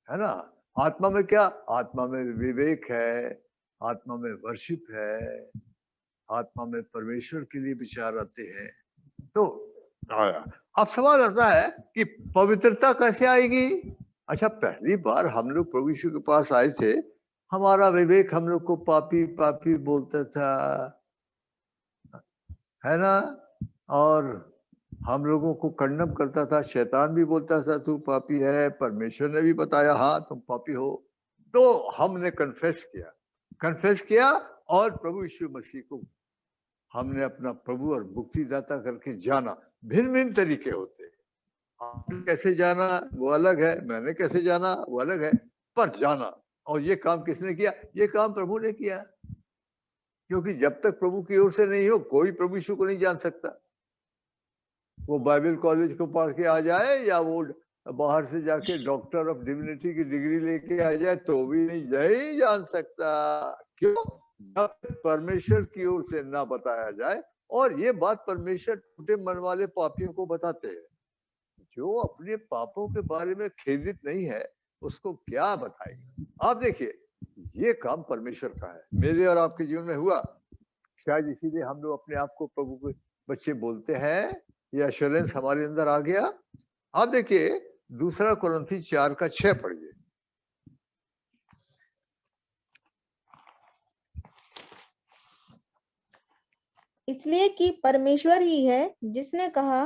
है ना। आत्मा में क्या? आत्मा में विवेक है, आत्मा में वर्शिप है, आत्मा में परमेश्वर के लिए विचार आते हैं। तो अब सवाल आता है कि पवित्रता कैसे आएगी? अच्छा, पहली बार हम लोग प्रभु यीशु के पास आए थे, हमारा विवेक हम लोग को पापी पापी बोलता था, है ना, और हम लोगों को कंडम करता था। शैतान भी बोलता था तू पापी है, परमेश्वर ने भी बताया हाँ तुम पापी हो। तो हमने कन्फेस किया और प्रभु यीशु मसीह को हमने अपना प्रभु और मुक्तिदाता करके जाना। भिन्न भिन्न तरीके होते हैं, आपने कैसे जाना वो अलग है, मैंने कैसे जाना वो अलग है, पर जाना। और ये काम किसने किया? ये काम प्रभु ने किया, क्योंकि जब तक प्रभु की ओर से नहीं हो कोई प्रभु यीशु को नहीं जान सकता। वो बाइबल कॉलेज को पढ़ के आ जाए या वो बाहर से जाके डॉक्टर ऑफ डिविनिटी की डिग्री लेके आ जाए तो भी नहीं जान सकता। क्यों? जब तक परमेश्वर की ओर से ना बताया जाए। और ये बात परमेश्वर टूटे मन वाले पापियों को बताते हैं। जो अपने पापों के बारे में खेदित नहीं है उसको क्या बताएंगे? आप देखिए, ये काम परमेश्वर का है, मेरे और आपके जीवन में हुआ। शायद इसीलिए हम लोग अपने आप को प्रभु के बच्चे बोलते हैं, ये एश्योरेंस हमारे अंदर आ गया। आप देखिए 2 कुरिन्थी 4:6 पढ़िए। इसलिए कि परमेश्वर ही है जिसने कहा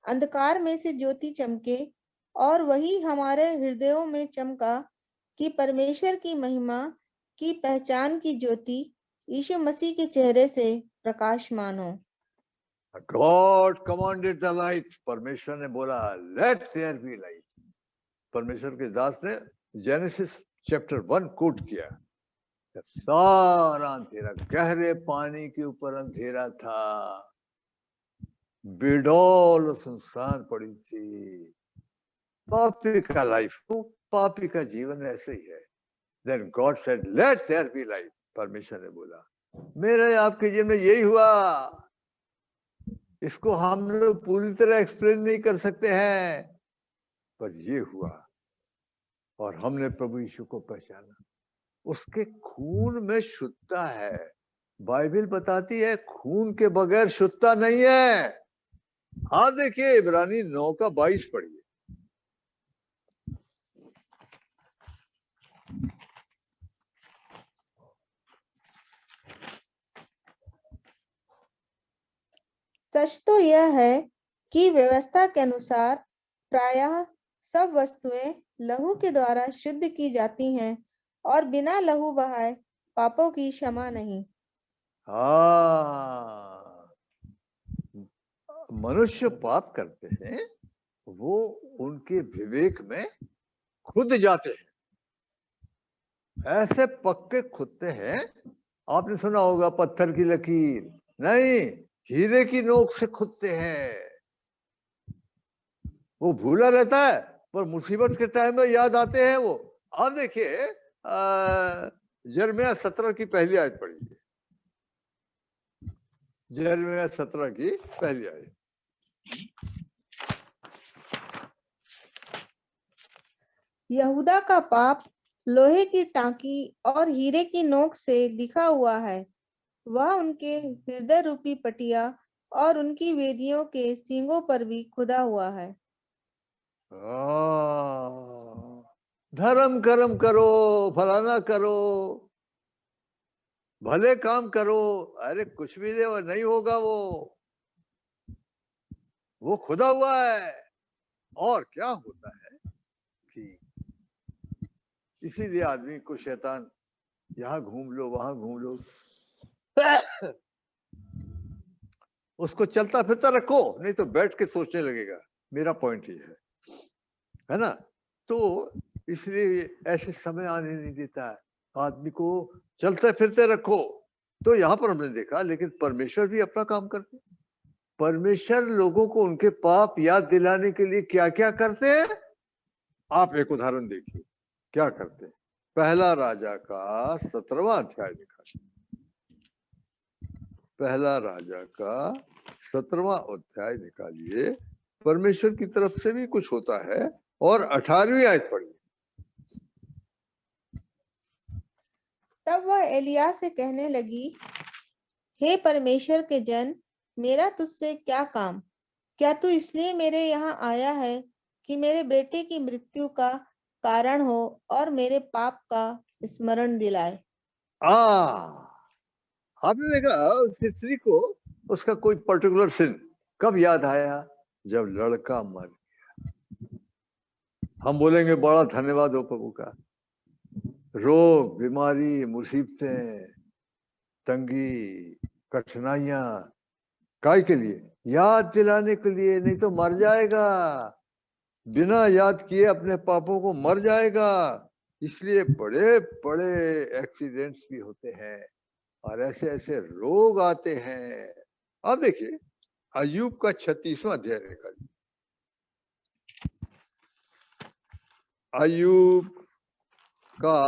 अंधकार में से ज्योति चमके, और वही हमारे हृदयों में चमका कि परमेश्वर की महिमा की पहचान की ज्योति यीशु मसीह के चेहरे से प्रकाशमान हो। God commanded the light, परमेश्वर ने बोला let there be light। परमेश्वर के दास ने जेनेसिस चैप्टर 1 कोट किया, सारा अंधेरा, गहरे पानी के ऊपर अंधेरा था, बेडौल सुनसान पड़ी थी। पापी का लाइफ, पापी का जीवन ऐसे ही है। Then God said let there be light, परमेश्वर ने बोला। मेरे आपके जीवन में यही हुआ। इसको हम लोग पूरी तरह एक्सप्लेन नहीं कर सकते हैं, पर ये हुआ। और हमने प्रभु यीशु को पहचाना, उसके खून में शुद्धता है। बाइबल बताती है खून के बगैर शुद्धता नहीं है। हाँ देखिए इब्रानी 9:22 पढ़िए। सच तो यह है कि व्यवस्था के अनुसार प्रायः सब वस्तुएं लहू के द्वारा शुद्ध की जाती हैं, और बिना लहू बहाए पापों की क्षमा नहीं। हाँ, मनुष्य पाप करते हैं, वो उनके विवेक में खुद जाते हैं, ऐसे पक्के खुदते हैं। आपने सुना होगा पत्थर की लकीर नहीं, हीरे की नोक से खुदते हैं। वो भूला रहता है पर मुसीबत के टाइम में याद आते हैं वो। आप देखिए यिर्मयाह 17 की पहली आयत पढ़िए। यिर्मयाह 17 की पहली आयत। यहूदा का पाप लोहे की टांकी और हीरे की नोक से लिखा हुआ है। वह उनके हृदय रूपी पटिया और उनकी वेदियों के सींगों पर भी खुदा हुआ है। धर्म कर्म करो, फलाना करो, भले काम करो, अरे कुछ भी नहीं होगा। वो खुदा हुआ है। और क्या होता है कि इसीलिए आदमी को शैतान यहाँ घूम लो वहां घूम लो, उसको चलता फिरता रखो, नहीं तो बैठ के सोचने लगेगा। मेरा पॉइंट ये है ना। तो इसलिए ऐसे समय आने नहीं देता है। आदमी को चलते फिरते रखो। तो यहाँ पर हमने देखा, लेकिन परमेश्वर भी अपना काम करते। परमेश्वर लोगों को उनके पाप याद दिलाने के लिए क्या क्या करते हैं। आप एक उदाहरण देखिए क्या करते हैं। पहला राजा का 17वां अध्याय निकालिए। पहला राजा का 17वां अध्याय निकालिए। परमेश्वर की तरफ से भी कुछ होता है। और 18वीं आयत पढ़िए। तब वह एलिय्याह से कहने लगी, हे परमेश्वर के जन, मेरा तुझसे क्या काम? क्या तू इसलिए मेरे यहाँ आया है कि मेरे बेटे की मृत्यु का कारण हो और मेरे पाप का स्मरण दिलाए? आपने देखा उस स्त्री को उसका कोई पर्टिकुलर सिन कब याद आया? जब लड़का मर गया। हम बोलेंगे बड़ा धन्यवाद हो प्रभु का। रोग, बीमारी, मुसीबतें, तंगी, कठिनाइयां काय के लिए? याद दिलाने के लिए, नहीं तो मर जाएगा। बिना याद किए अपने पापों को मर जाएगा। इसलिए बड़े बड़े एक्सीडेंट्स भी होते हैं और ऐसे ऐसे रोग आते हैं। अब देखिए अय्यूब का 36वां अध्याय निकालिए। अय्यूब का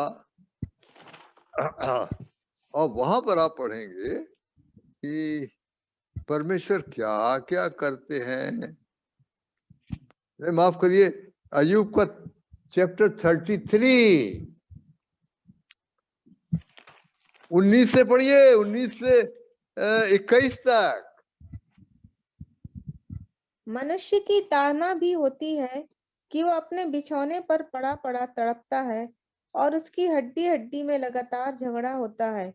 और वहां पर आप पढ़ेंगे कि परमेश्वर क्या क्या करते हैं। माफ करिए, अय्यूब का चैप्टर 33 19 से पढ़िए, 19 से 21 तक। मनुष्य की ताड़ना भी होती है कि वो अपने बिछौने पर पड़ा पड़ा तड़पता है और उसकी हड्डी हड्डी में लगातार झगड़ा होता है,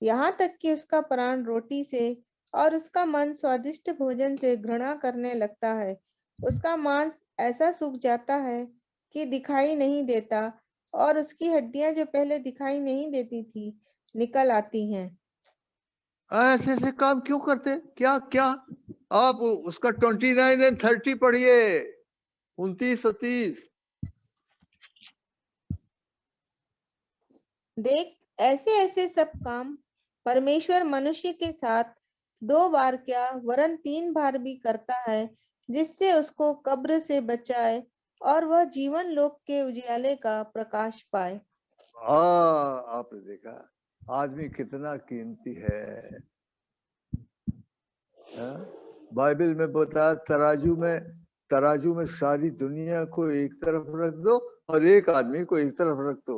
यहाँ तक कि उसका प्राण रोटी से और उसका मन स्वादिष्ट भोजन से घृणा करने लगता है। उसका मांस ऐसा सूख जाता है कि दिखाई नहीं देता और उसकी हड्डियां जो पहले दिखाई नहीं देती थी निकल आती हैं। ऐसे ऐसे काम क्यों करते? क्या क्या? आप उसका 29 और 30 पढ़िए, 29 और 30। देख, ऐसे ऐसे सब काम परमेश्वर मनुष्य के साथ 2 बार क्या वरन 3 बार भी करता है, जिससे उसको कब्र से बचाए और वह जीवन लोक के उजियाले का प्रकाश पाए। आपने देखा आदमी कितना कीमती है। बाइबल में बताया तराजू में सारी दुनिया को एक तरफ रख दो और एक आदमी को एक तरफ रख दो,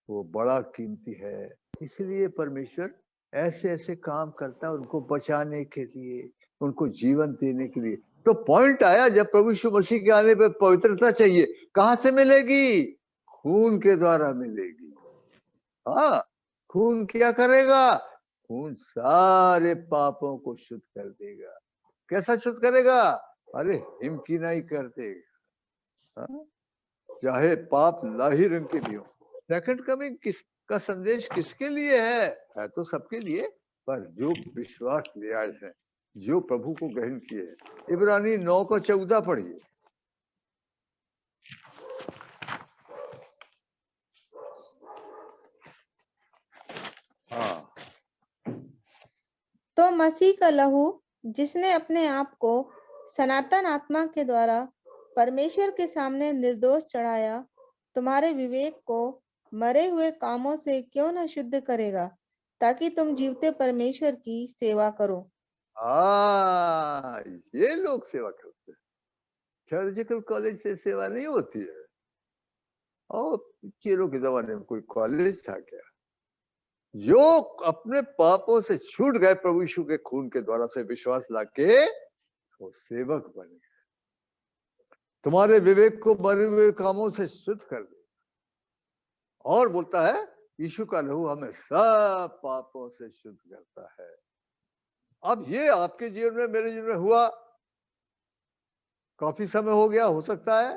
वो बड़ा कीमती है। इसलिए परमेश्वर ऐसे ऐसे काम करता है उनको बचाने के लिए, उनको जीवन देने के लिए। तो पॉइंट आया, जब प्रभु यीशु मसीह के आने पे पवित्रता चाहिए, कहां से मिलेगी? खून के द्वारा मिलेगी। हाँ, खून क्या करेगा? खून सारे पापों को शुद्ध कर देगा। कैसा शुद्ध करेगा? अरे हिमकी नहीं कर देगा। चाहे पाप लाही रंग के भी हो। सेकंड कमिंग का संदेश किसके लिए है तो सबके लिए, पर जो विश्वास ले आए हैं, जो प्रभु को ग्रहण किए हैं। इब्रानी 9 को 14 पढ़िए। तो मसीह का लहू जिसने अपने आप को सनातन आत्मा के द्वारा परमेश्वर के सामने निर्दोष चढ़ाया, तुम्हारे विवेक को मरे हुए कामों से क्यों न शुद्ध करेगा, ताकि तुम जीवते परमेश्वर की सेवा करो। ये लोग सेवा करते हैं। सर्जिकल कॉलेज से सेवा नहीं होती है। और चेरों के जमाने में कोई कॉलेज था क्या? जो अपने पापों से छूट गए प्रभु यीशु के खून के द्वारा से विश्वास लाके, वो सेवक बन गए। तुम्हारे विवेक को मरे हुए कामों से शुद्ध कर दे। और बोलता है यीशु का लहू हमें सब पापों से शुद्ध करता है। अब ये आपके जीवन में, मेरे जीवन में हुआ, काफी समय हो गया हो सकता है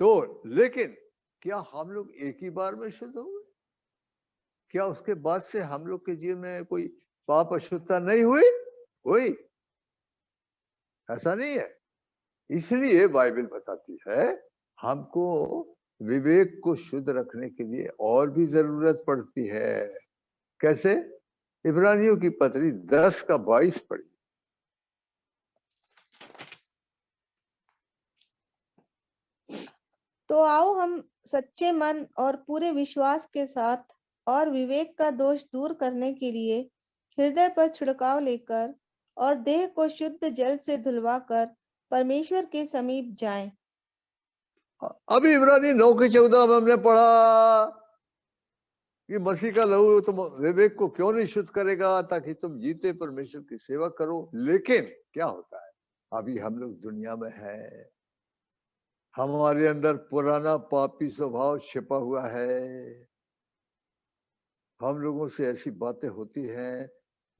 तो, लेकिन क्या हम लोग एक ही बार में शुद्ध हो गए? क्या उसके बाद से हम लोग के जीवन में कोई पाप अशुद्धता नहीं हुई? ऐसा नहीं है। इसलिए बाइबल बताती है हमको विवेक को शुद्ध रखने के लिए और भी जरूरत पड़ती है। कैसे? इब्रानियों की पत्री 10:22 पढ़ी। तो आओ हम सच्चे मन और पूरे विश्वास के साथ और विवेक का दोष दूर करने के लिए हृदय पर छिड़काव लेकर और देह को शुद्ध जल से धुलवाकर परमेश्वर के समीप जाएं। अभी इब्रानी 9:14 में हमने पढ़ा कि मसीह का लहू तुम विवेक को क्यों नहीं शुद्ध करेगा, ताकि तुम जीते परमेश्वर की सेवा करो। लेकिन क्या होता है, अभी हम लोग दुनिया में हैं, हमारे अंदर पुराना पापी स्वभाव छिपा हुआ है। हम लोगों से ऐसी बातें होती हैं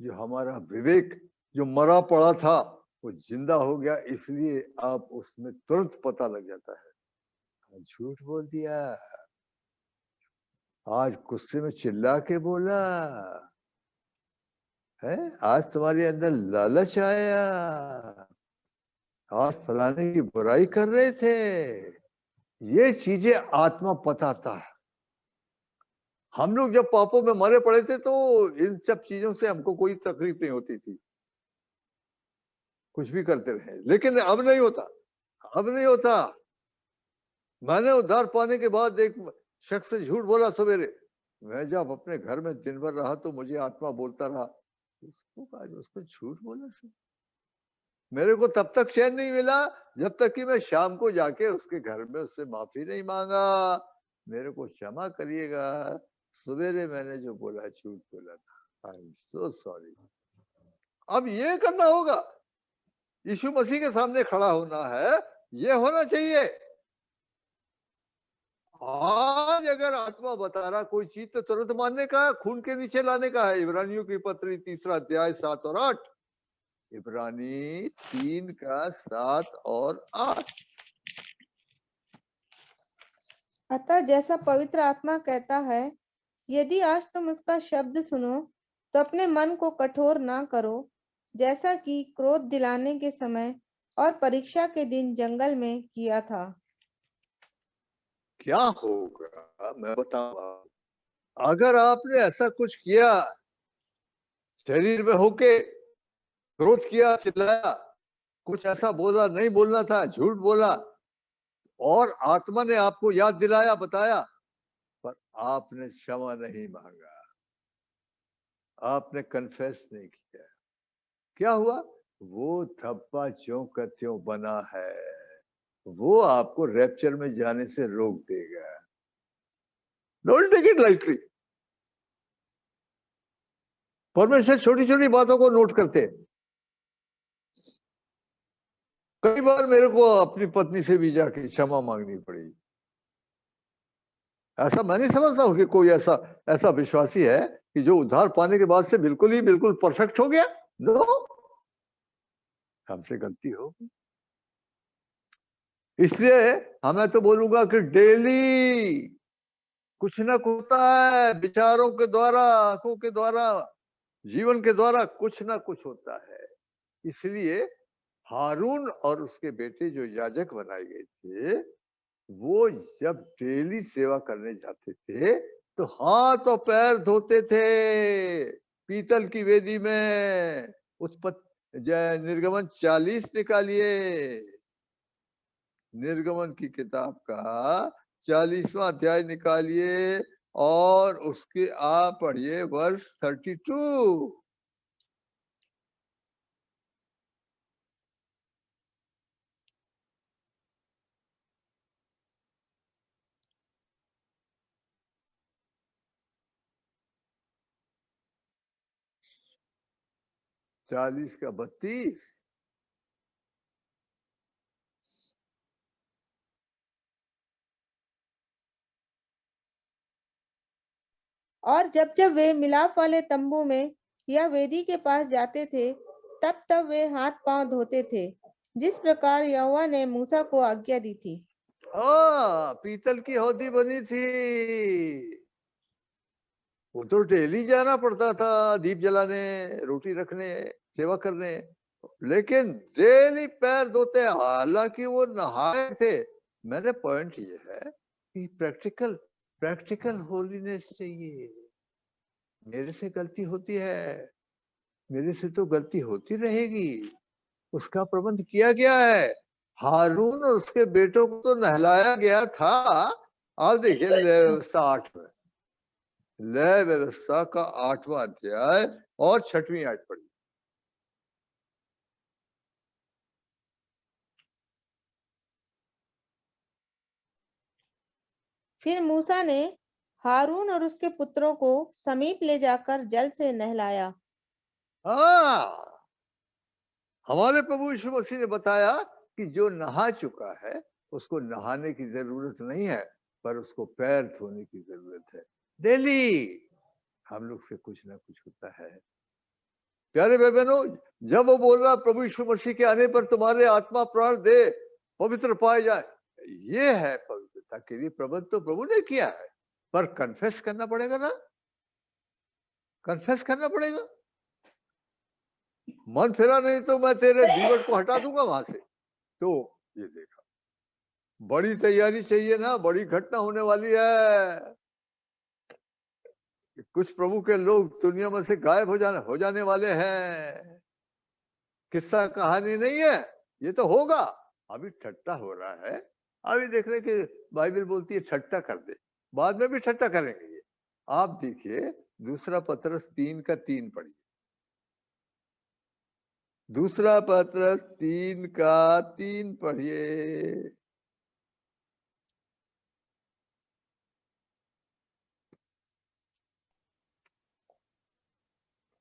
जो हमारा विवेक जो मरा पड़ा था वो जिंदा हो गया, इसलिए आप उसमें तुरंत पता लग जाता है झूठ बोल दिया, आज गुस्से में चिल्ला के बोला है, आज तुम्हारे अंदर लालच आया, आज फलाने की बुराई कर रहे थे। ये चीजें आत्मा बताता है। हम लोग जब पापों में मरे पड़े थे तो इन सब चीजों से हमको कोई तकलीफ नहीं होती थी, कुछ भी करते रहे। लेकिन अब नहीं होता। मैंने उद्धार पाने के बाद एक शख्स से झूठ बोला सवेरे। मैं जब अपने घर में दिन भर रहा तो मुझे आत्मा बोलता रहा, उसको झूठ बोला से मेरे को तब तक चैन नहीं मिला जब तक कि मैं शाम को जाके उसके घर में उससे माफी नहीं मांगा, मेरे को क्षमा करिएगा, सवेरे मैंने जो बोला झूठ बोला था, आई एम सो सॉरी। अब ये करना होगा, यीशु मसीह के सामने खड़ा होना है, ये होना चाहिए। आज अगर आत्मा बता रहा कोई चीज तो तुरंत मानने का है, खून के नीचे लाने का है। इब्रानियों की पत्री 3 अध्याय 7 और 8, इब्रानी 3:7 और 8। अतः जैसा पवित्र आत्मा कहता है, यदि आज तुम उसका शब्द सुनो तो अपने मन को कठोर ना करो, जैसा कि क्रोध दिलाने के समय और परीक्षा के दिन जंगल में किया था। क्या होगा मैं बताऊंगा। अगर आपने ऐसा कुछ किया, शरीर में होके क्रोध किया, चिल्लाया, कुछ ऐसा बोला नहीं बोलना था, झूठ बोला, और आत्मा ने आपको याद दिलाया, बताया, पर आपने क्षमा नहीं मांगा, आपने कन्फेस नहीं किया, क्या हुआ? वो धब्बा ज्यों का त्यों बना है, वो आपको रैप्चर में जाने से रोक देगा। Don't take it lightly. परमेश्वर छोटी छोटी बातों को नोट करते हैं। कई बार मेरे को अपनी पत्नी से भी जाके क्षमा मांगनी पड़ी। ऐसा मैं नहीं समझता हूं कि कोई ऐसा विश्वासी है कि जो उद्धार पाने के बाद से बिल्कुल परफेक्ट हो गया। नो, हमसे गलती होगी। इसलिए हमें तो बोलूंगा कि डेली कुछ ना कुछ होता है, विचारों के द्वारा, आंखों के द्वारा, जीवन के द्वारा कुछ ना कुछ होता है। इसलिए हारून और उसके बेटे जो याजक बनाए गए थे, वो जब डेली सेवा करने जाते थे तो हाथ और पैर धोते थे पीतल की वेदी में, उस निर्गमन 40 निकालिए, निर्गमन की किताब का 40वां अध्याय निकालिए और उसके आप पढ़िए वर्ष 32। चालीस का 32। और जब जब वे मिलाप वाले तंबू में या वेदी के पास जाते थे, तब तब वे हाथ पांव धोते थे, जिस प्रकार यहोवा ने मूसा को आज्ञा दी थी। पीतल की हौदी बनी थी, वो तो डेली जाना पड़ता था दीप जलाने, रोटी रखने, सेवा करने, लेकिन डेली पैर धोते, हालांकि वो नहाए थे। मेरे पॉइंट ये है कि प्रैक्टिकल होलीनेस चाहिए। मेरे से गलती होती है, मेरे से तो गलती होती रहेगी, उसका प्रबंध किया गया है। हारून और उसके बेटों को तो नहलाया गया था। आप देखिए लय व्यवस्था 8 में, लय व्यवस्था का 8वां अध्याय और 6वीं आयत पढ़ी। फिर मूसा ने हारून और उसके पुत्रों को समीप ले जाकर जल से नहलाया। हाँ, हमारे प्रभु यीशु मसीह ने बताया कि जो नहा चुका है उसको नहाने की जरूरत नहीं है, पर उसको पैर धोने की जरूरत है। डेली हम लोग से कुछ ना कुछ होता है। प्यारे भाई बहनों, जब वो बोल रहा प्रभु यीशु मसीह के आने पर तुम्हारे आत्मा प्राण दे पवित्र पाए जाए, ये है पवित्रता के लिए प्रबंध तो प्रभु ने किया है, पर कन्फेस करना पड़ेगा ना, कन्फेस करना पड़ेगा। मन फिरा नहीं तो मैं तेरे दीवट को हटा दूंगा वहां से। तो ये देखा, बड़ी तैयारी चाहिए ना, बड़ी घटना होने वाली है। कुछ प्रभु के लोग दुनिया में से गायब हो जाने वाले हैं। किस्सा कहानी नहीं है, ये तो होगा। अभी ठट्टा हो रहा है, अभी देख रहे कि बाइबल बोलती है ठट्टा कर दे, बाद में भी ठट्टा करेंगे ये। आप देखिए दूसरा पतरस 3 का 3 पढ़िए, दूसरा पतरस 3 का 3 पढ़िए।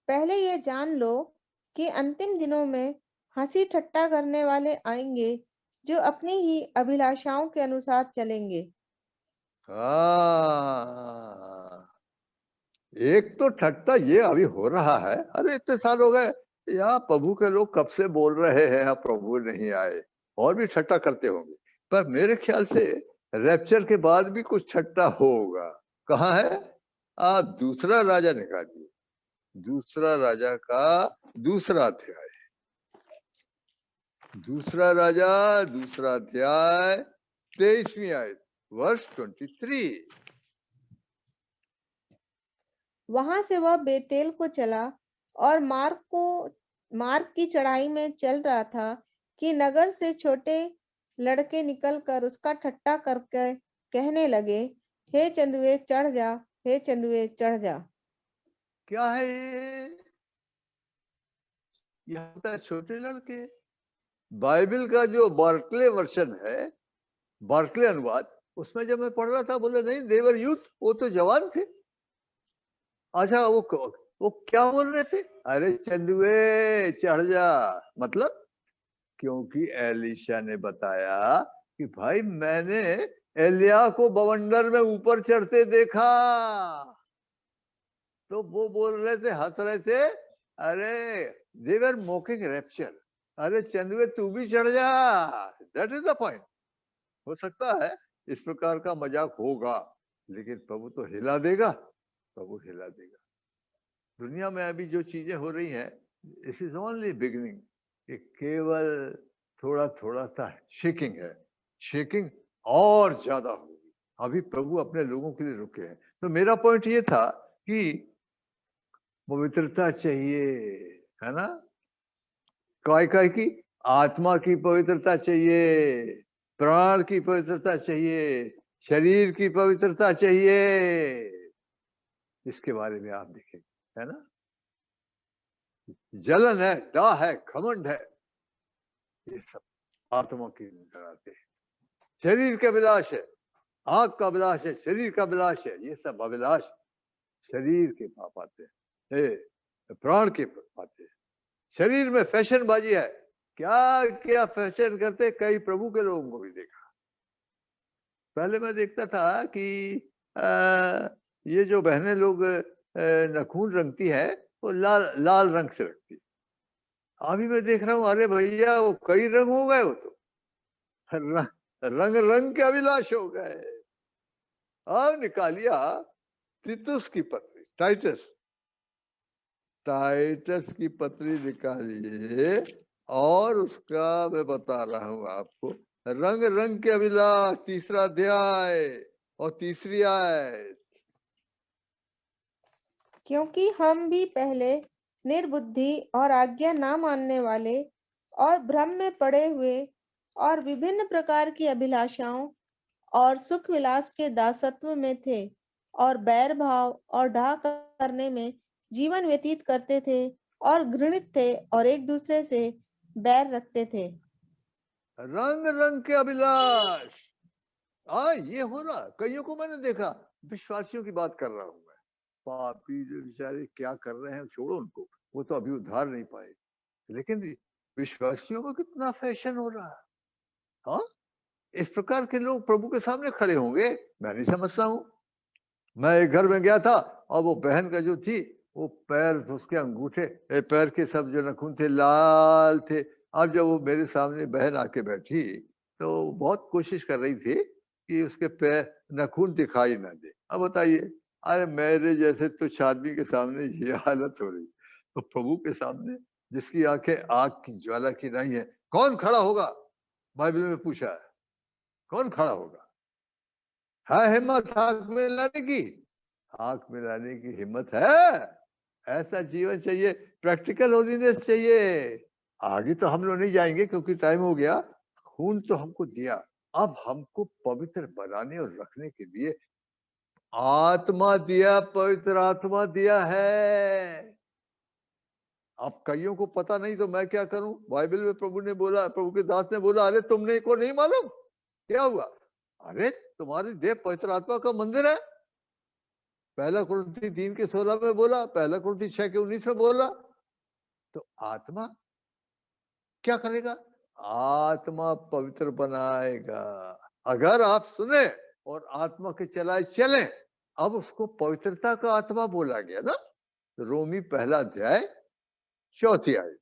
पहले ये जान लो कि अंतिम दिनों में हंसी ठट्टा करने वाले आएंगे, जो अपनी ही अभिलाषाओं के अनुसार चलेंगे। एक तो ठट्टा ये अभी हो रहा है, अरे इतने साल हो गए यहाँ प्रभु के लोग कब से बोल रहे हैं, यहाँ प्रभु नहीं आए, और भी ठट्टा करते होंगे। पर मेरे ख्याल से रैप्चर के बाद भी कुछ ठट्टा होगा। कहाँ है? आप दूसरा राजा निकालिए, दूसरा राजा का दूसरा अध्याय, दूसरा राजा दूसरा अध्याय 23वीं आयत वर्ष 23। वहां से वह बेतेल को चला और मार्ग की चढ़ाई में चल रहा था कि नगर से छोटे लड़के निकलकर उसका ठट्टा करके कहने लगे, हे चंदुए चढ़ जा, हे चंदुए चढ़ जा। क्या है ये होता है छोटे लड़के। बाइबल का जो बार्कले वर्जन है, बार्कले अनुवाद, उसमें जब मैं पढ़ रहा था बोले नहीं देवर यूथ, वो तो जवान थे। अच्छा वो क्या बोल रहे थे? अरे चंदुए चढ़ जा, मतलब क्योंकि एलिशा ने बताया कि भाई मैंने एलिया को बवंडर में ऊपर चढ़ते देखा, तो वो बोल रहे थे, हंस रहे थे, अरे दे वर मॉकिंग रैप्चर, अरे चंदुए तू भी चढ़ जा। That is the point. हो सकता है इस प्रकार का मजाक होगा, लेकिन प्रभु तो हिला देगा, प्रभु हिला देगा। दुनिया में अभी जो चीजें हो रही हैं, दिस इज ओनली बिगिनिंग। ये केवल थोड़ा थोड़ा सा शेकिंग है, शेकिंग और ज्यादा होगी। अभी प्रभु अपने लोगों के लिए रुके हैं। तो मेरा पॉइंट ये था कि पवित्रता चाहिए, है ना। काय की आत्मा की पवित्रता चाहिए, प्राण की पवित्रता चाहिए, शरीर की पवित्रता चाहिए। इसके बारे में आप देखेंगे, है ना? जलन है, डाह है, घमंड है, ये सब आत्मा की निंदा आते हैं। शरीर का अभिलाष है, आंख का अभिलाष है, शरीर का अभिलाष है, ये सब अभिलाष शरीर के पाप आते हैं, प्राण के पाप आते हैं। शरीर में फैशनबाजी है, क्या क्या फैशन करते, कई प्रभु के लोगों को भी देखा। पहले मैं देखता था कि ये जो बहनें लोग नखून रंगती है वो लाल लाल रंग से रखती है। अभी मैं देख रहा हूँ, अरे भैया वो कई रंग हो गए, वो तो रंग रंग के अभिलाष हो गए। अब निकालिया तीतुस की पत्री, टाइटस की पत्री निकालिए और उसका मैं बता रहा हूं आपको, रंग रंग के अभिलाष, 3रा अध्याय और 3री आयत। क्योंकि हम भी पहले निर्बुद्धि और आज्ञा ना मानने वाले और भ्रम में पड़े हुए और विभिन्न प्रकार की अभिलाषाओं और सुख विलास के दासत्व में थे और बैर भाव और डाह करने में जीवन व्यतीत करते थे और घृणित थे और एक दूसरे से बैर रखते थे। रंग रंग के अभिलाष, ये हो रहा। कईयों को मैंने देखा, विश्वासियों की बात कर रहा हूं मैं, पापी जो बेचारे क्या कर रहे हैं छोड़ो उनको, वो तो अभी उद्धार नहीं पाए, लेकिन विश्वासियों में कितना फैशन हो रहा है। हाँ, इस प्रकार के लोग प्रभु के सामने खड़े होंगे, मैं नहीं समझता हूँ। मैं एक घर में गया था और वो बहन का जो थी, वो पैर, उसके अंगूठे, पैर के सब जो नखून थे लाल थे। अब जब वो मेरे सामने बहन आके बैठी तो बहुत कोशिश कर रही थी कि उसके पैर नखून दिखाई ना दे। अब बताइए, अरे मेरे जैसे तुच्छ आदमी के सामने ये हालत हो रही, तो प्रभु के सामने जिसकी आंखें आग की ज्वाला की नहीं है, कौन खड़ा होगा? बाइबल में पूछा है, कौन खड़ा होगा? है हिम्मत आंख में लाने की? आंख में लाने की हिम्मत है? ऐसा जीवन चाहिए, प्रैक्टिकल होलीनेस चाहिए। आगे तो हम लोग नहीं जाएंगे क्योंकि टाइम हो गया। खून तो हमको दिया, अब हमको पवित्र बनाने और रखने के लिए आत्मा दिया, पवित्र आत्मा दिया है। अब कईयों को पता नहीं तो मैं क्या करूं? बाइबल में प्रभु ने बोला, प्रभु के दास ने बोला, अरे तुमने को नहीं मालूम क्या हुआ? अरे तुम्हारी देह पवित्र आत्मा का मंदिर है। 1 कुरिन्थी 3:16 में बोला, 1 कुरिन्थी 6:19 में बोला। तो आत्मा क्या करेगा? आत्मा पवित्र बनाएगा। अगर आप सुने और आत्मा के चलाए चले, अब उसको पवित्रता का आत्मा बोला गया ना। रोमी 1 अध्याय 4 आयत,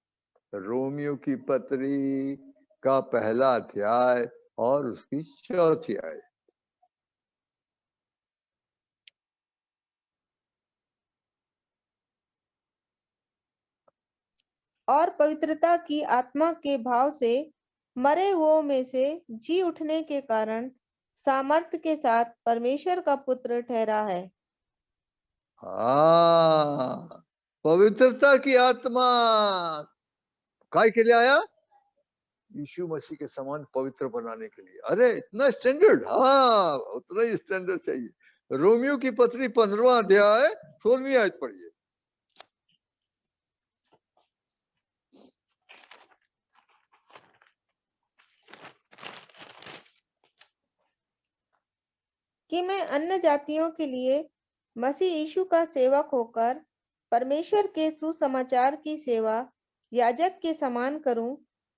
रोमियो की पत्री का 1 अध्याय और उसकी 4 आयत। और पवित्रता की आत्मा के भाव से मरे हुओं में से जी उठने के कारण सामर्थ्य के साथ परमेश्वर का पुत्र ठहरा है। हाँ, पवित्रता की आत्मा काय के लिए आया? यीशु मसीह के समान पवित्र बनाने के लिए। अरे इतना स्टैंडर्ड, हाँ उतना ही स्टैंडर्ड चाहिए। रोमियो की पत्री 15वां अध्याय 16वीं आयत पढ़िए। कि मैं अन्य जातियों के लिए मसीह यीशु का सेवक होकर परमेश्वर के सुसमाचार की सेवा याजक के समान करूं,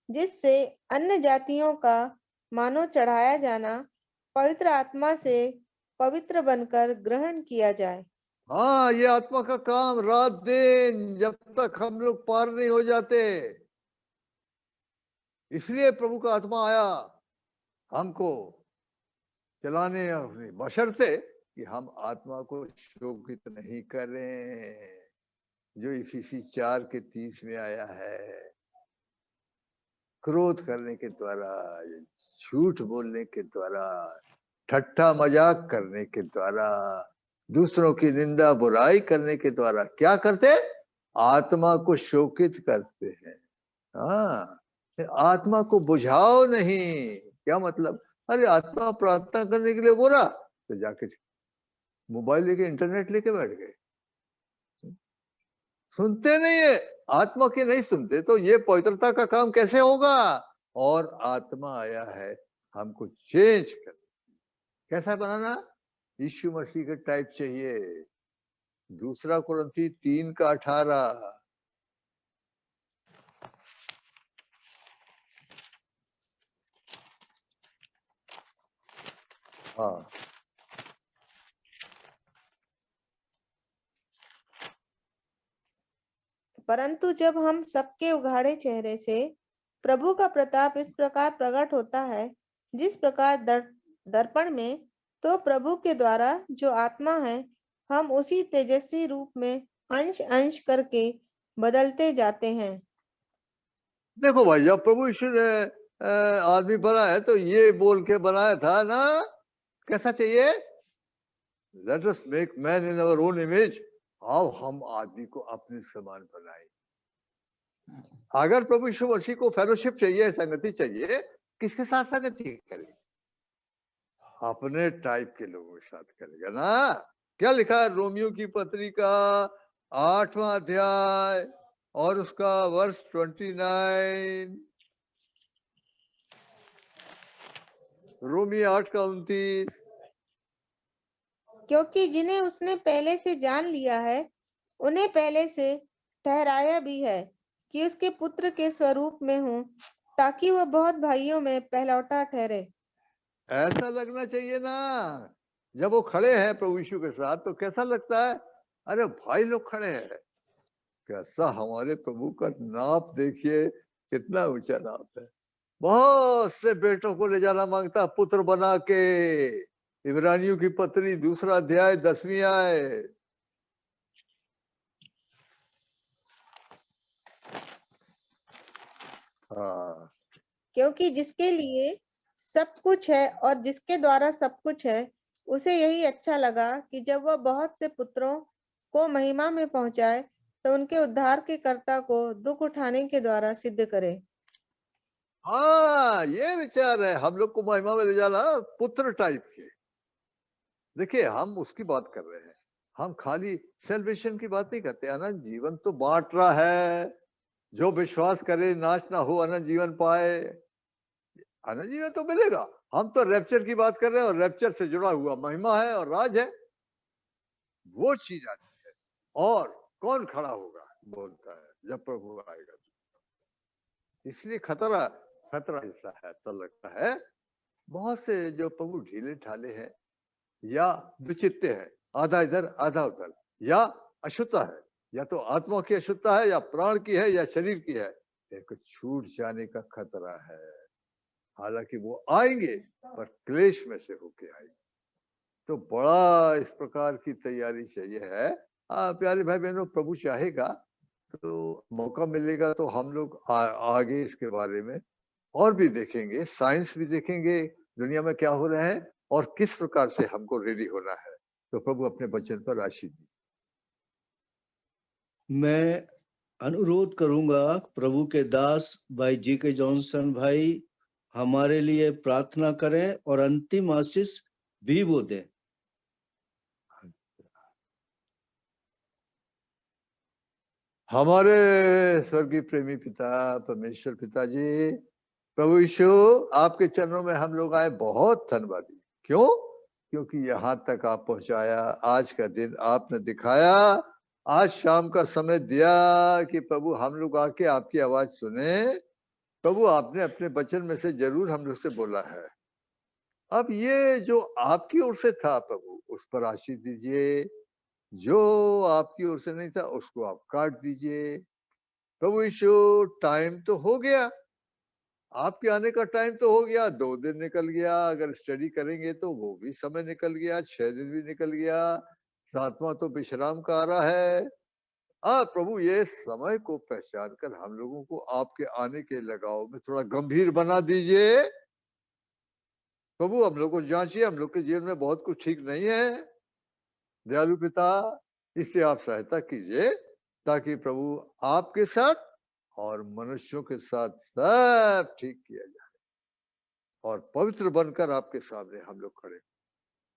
जिससे अन्य जातियों का मानो चढ़ाया जाना पवित्र आत्मा से पवित्र बनकर ग्रहण किया जाए। हाँ, ये आत्मा का काम रात दिन, जब तक हम लोग पार नहीं हो जाते। इसलिए प्रभु का आत्मा आया हमको चलाने, बशर्ते कि हम आत्मा को शोकित नहीं करें, जो इफिसी 4:30 में आया है। क्रोध करने के द्वारा, झूठ बोलने के द्वारा, ठट्ठा मजाक करने के द्वारा, दूसरों की निंदा बुराई करने के द्वारा क्या करते? आत्मा को शोकित करते हैं। हाँ, आत्मा को बुझाओ नहीं। क्या मतलब? अरे आत्मा प्रार्थना करने के लिए बोला तो जाके मोबाइल लेके इंटरनेट लेके बैठ गए। सुनते नहीं है, आत्मा की नहीं सुनते तो ये पवित्रता का काम कैसे होगा? और आत्मा आया है हमको चेंज कर, कैसा बनाना? यीशु मसीह के टाइप चाहिए। दूसरा कुरिन्थी 3:18। हाँ, परंतु जब हम सबके उघाड़े चेहरे से प्रभु का प्रताप इस प्रकार प्रकट होता है, जिस प्रकार दर्पण में, तो प्रभु के द्वारा जो आत्मा है, हम उसी तेजस्वी रूप में अंश अंश करके बदलते जाते हैं। देखो भाई, जब प्रभु यीशु ने आदमी बनाया तो ये बोल के बनाया था ना, कैसा चाहिए? Let us make man in our own image. आओ हम आदमी को अपने समान बनाए। अगर प्रभु यीशु मसीह को फेलोशिप चाहिए, संगति चाहिए, किसके साथ संगति करेगा? अपने टाइप के लोगों के साथ करेगा ना। क्या लिखा है रोमियो की पत्री का 8वां अध्याय और उसका वर्ष 29। रोमी 8:29। क्योंकि जिन्हें उसने पहले से जान लिया है, उन्हें पहले से ठहराया भी है कि उसके पुत्र के स्वरूप में हों, ताकि वह बहुत भाइयों में पहलौठा ठहरे। ऐसा लगना चाहिए ना। जब वो खड़े हैं प्रभु यीशु के साथ तो कैसा लगता है? अरे भाई लोग खड़े हैं। कैसा हमारे प्रभु का नाप देखिए, कितना ऊंचा नाप है। बहुत से बेटों को ले जाना मांगता, पुत्र बना के। इब्रानियों की पत्री 2 अध्याय 10वीं आए। हाँ, क्योंकि जिसके लिए सब कुछ है और जिसके द्वारा सब कुछ है, उसे यही अच्छा लगा कि जब वह बहुत से पुत्रों को महिमा में पहुंचाए, तो उनके उद्धार के कर्ता को दुख उठाने के द्वारा सिद्ध करे। हाँ, ये विचार है हम लोग को महिमा में ले जाना, पुत्र टाइप के। देखिए, हम उसकी बात कर रहे हैं, हम खाली सेल्वेशन की बात नहीं करते। अनंत जीवन तो बांट रहा है। जो विश्वास करे नाश ना हो, अनंत जीवन पाए। अनंत जीवन तो मिलेगा। हम तो रैप्चर की बात कर रहे हैं और रैप्चर से जुड़ा हुआ महिमा है और राज है, वो चीज आती है। और कौन खड़ा होगा बोलता है जब प्रभु आएगा। इसलिए खतरा ऐसा है तो लगता है बहुत से जो प्रभु ढीले ढाले हैं या दुचित्ते हैं, आधा इधर आधा उधर, या अशुद्धता है, या तो आत्मा की अशुद्धता है, या प्राण की है, या शरीर की है, एक छूट जाने का खतरा है। हालांकि वो आएंगे पर क्लेश में से होके आएंगे। तो बड़ा इस प्रकार की तैयारी चाहिए है। प्यारे भाई बहनों, प्रभु चाहेगा तो मौका मिलेगा तो हम लोग आगे इसके बारे में और भी देखेंगे, साइंस भी देखेंगे, दुनिया में क्या हो रहा है और किस प्रकार से हमको रेडी होना है। तो प्रभु अपने वचन पर आशीष दी। मैं अनुरोध करूंगा प्रभु के दास भाई जी.के. जॉनसन भाई हमारे लिए प्रार्थना करें और अंतिम आशीष भी वो दें। हमारे स्वर्गीय प्रेमी पिता परमेश्वर पिताजी, प्रभु यीशु आपके चरणों में हम लोग आए, बहुत धन्यवादी। क्यों? क्योंकि यहाँ तक आप पहुंचाया, आज का दिन आपने दिखाया, आज शाम का समय दिया कि प्रभु हम लोग आके आपकी आवाज सुने। प्रभु आपने अपने वचन में से जरूर हम लोग से बोला है। अब ये जो आपकी ओर से था प्रभु, उस पर आशीष दीजिए। जो आपकी ओर से नहीं था उसको आप काट दीजिए। प्रभु यीशु, टाइम तो हो गया, आपके आने का टाइम तो हो गया। 2 दिन निकल गया, अगर स्टडी करेंगे तो वो भी समय निकल गया। 6 दिन भी निकल गया, 7वां तो विश्राम का आ रहा है। प्रभु ये समय को पहचान कर हम लोगों को आपके आने के लगाव में थोड़ा गंभीर बना दीजिए। प्रभु हम लोग को जांचिए, हम लोग के जीवन में बहुत कुछ ठीक नहीं है। दयालु पिता, इससे आप सहायता कीजिए ताकि प्रभु आपके साथ और मनुष्यों के साथ सब ठीक किया जाए और पवित्र बनकर आपके सामने हम लोग खड़े।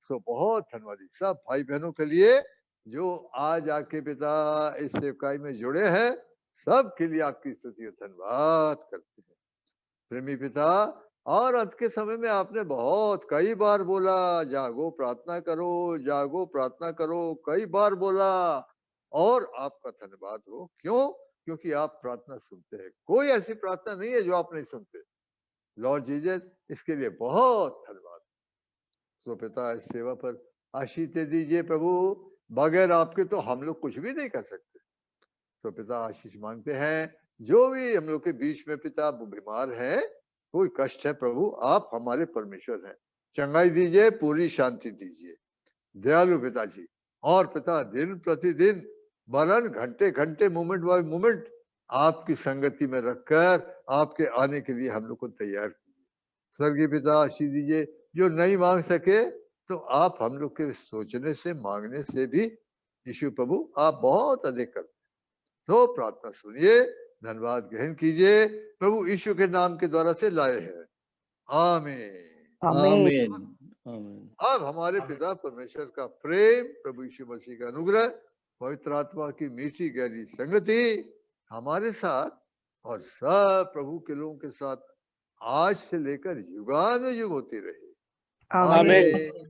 सो बहुत धन्यवाद सब भाई बहनों के लिए जो आज आके पिता इस सेवकाई में जुड़े हैं, सब के लिए आपकी स्तुति और धन्यवाद करते हैं प्रेमी पिता। और अंत के समय में आपने बहुत कई बार बोला जागो प्रार्थना करो, जागो प्रार्थना करो, कई बार बोला और आपका धन्यवाद हो। क्यों? क्योंकि आप प्रार्थना सुनते हैं, कोई ऐसी प्रार्थना नहीं है जो आप नहीं सुनते। लॉर्ड जीसस, इसके लिए बहुत धन्यवाद। तो पिता इस सेवा पर आशीष दे दीजिए प्रभु, बगैर आपके तो हम लोग कुछ भी नहीं कर सकते। तो पिता आशीष मांगते हैं, जो भी हम लोग के बीच में पिता वो बीमार है, कोई कष्ट है प्रभु, आप हमारे परमेश्वर हैं, चंगाई दीजिए, पूरी शांति दीजिए दयालु पिताजी। और पिता दिन प्रतिदिन वरन घंटे घंटे मोमेंट बाय मोमेंट आपकी संगति में रखकर आपके आने के लिए हम लोग को तैयार कीजिए। स्वर्गीय पिता आशीष दीजिए, जो नहीं मांग सके तो आप हम लोग के सोचने से मांगने से भी यीशु प्रभु आप बहुत अधिक करते, तो प्रार्थना सुनिए, धन्यवाद ग्रहण कीजिए, प्रभु यीशु के नाम के द्वारा से लाए हैं, आमीन आमीन आमीन। अब हमारे पिता परमेश्वर का प्रेम, प्रभु यीशु मसीह का अनुग्रह, पवित्र आत्मा की मीठी गहरी संगति हमारे साथ और सब प्रभु के लोगों के साथ आज से लेकर युगानुयुग होती रहे, आमीन। आमीन।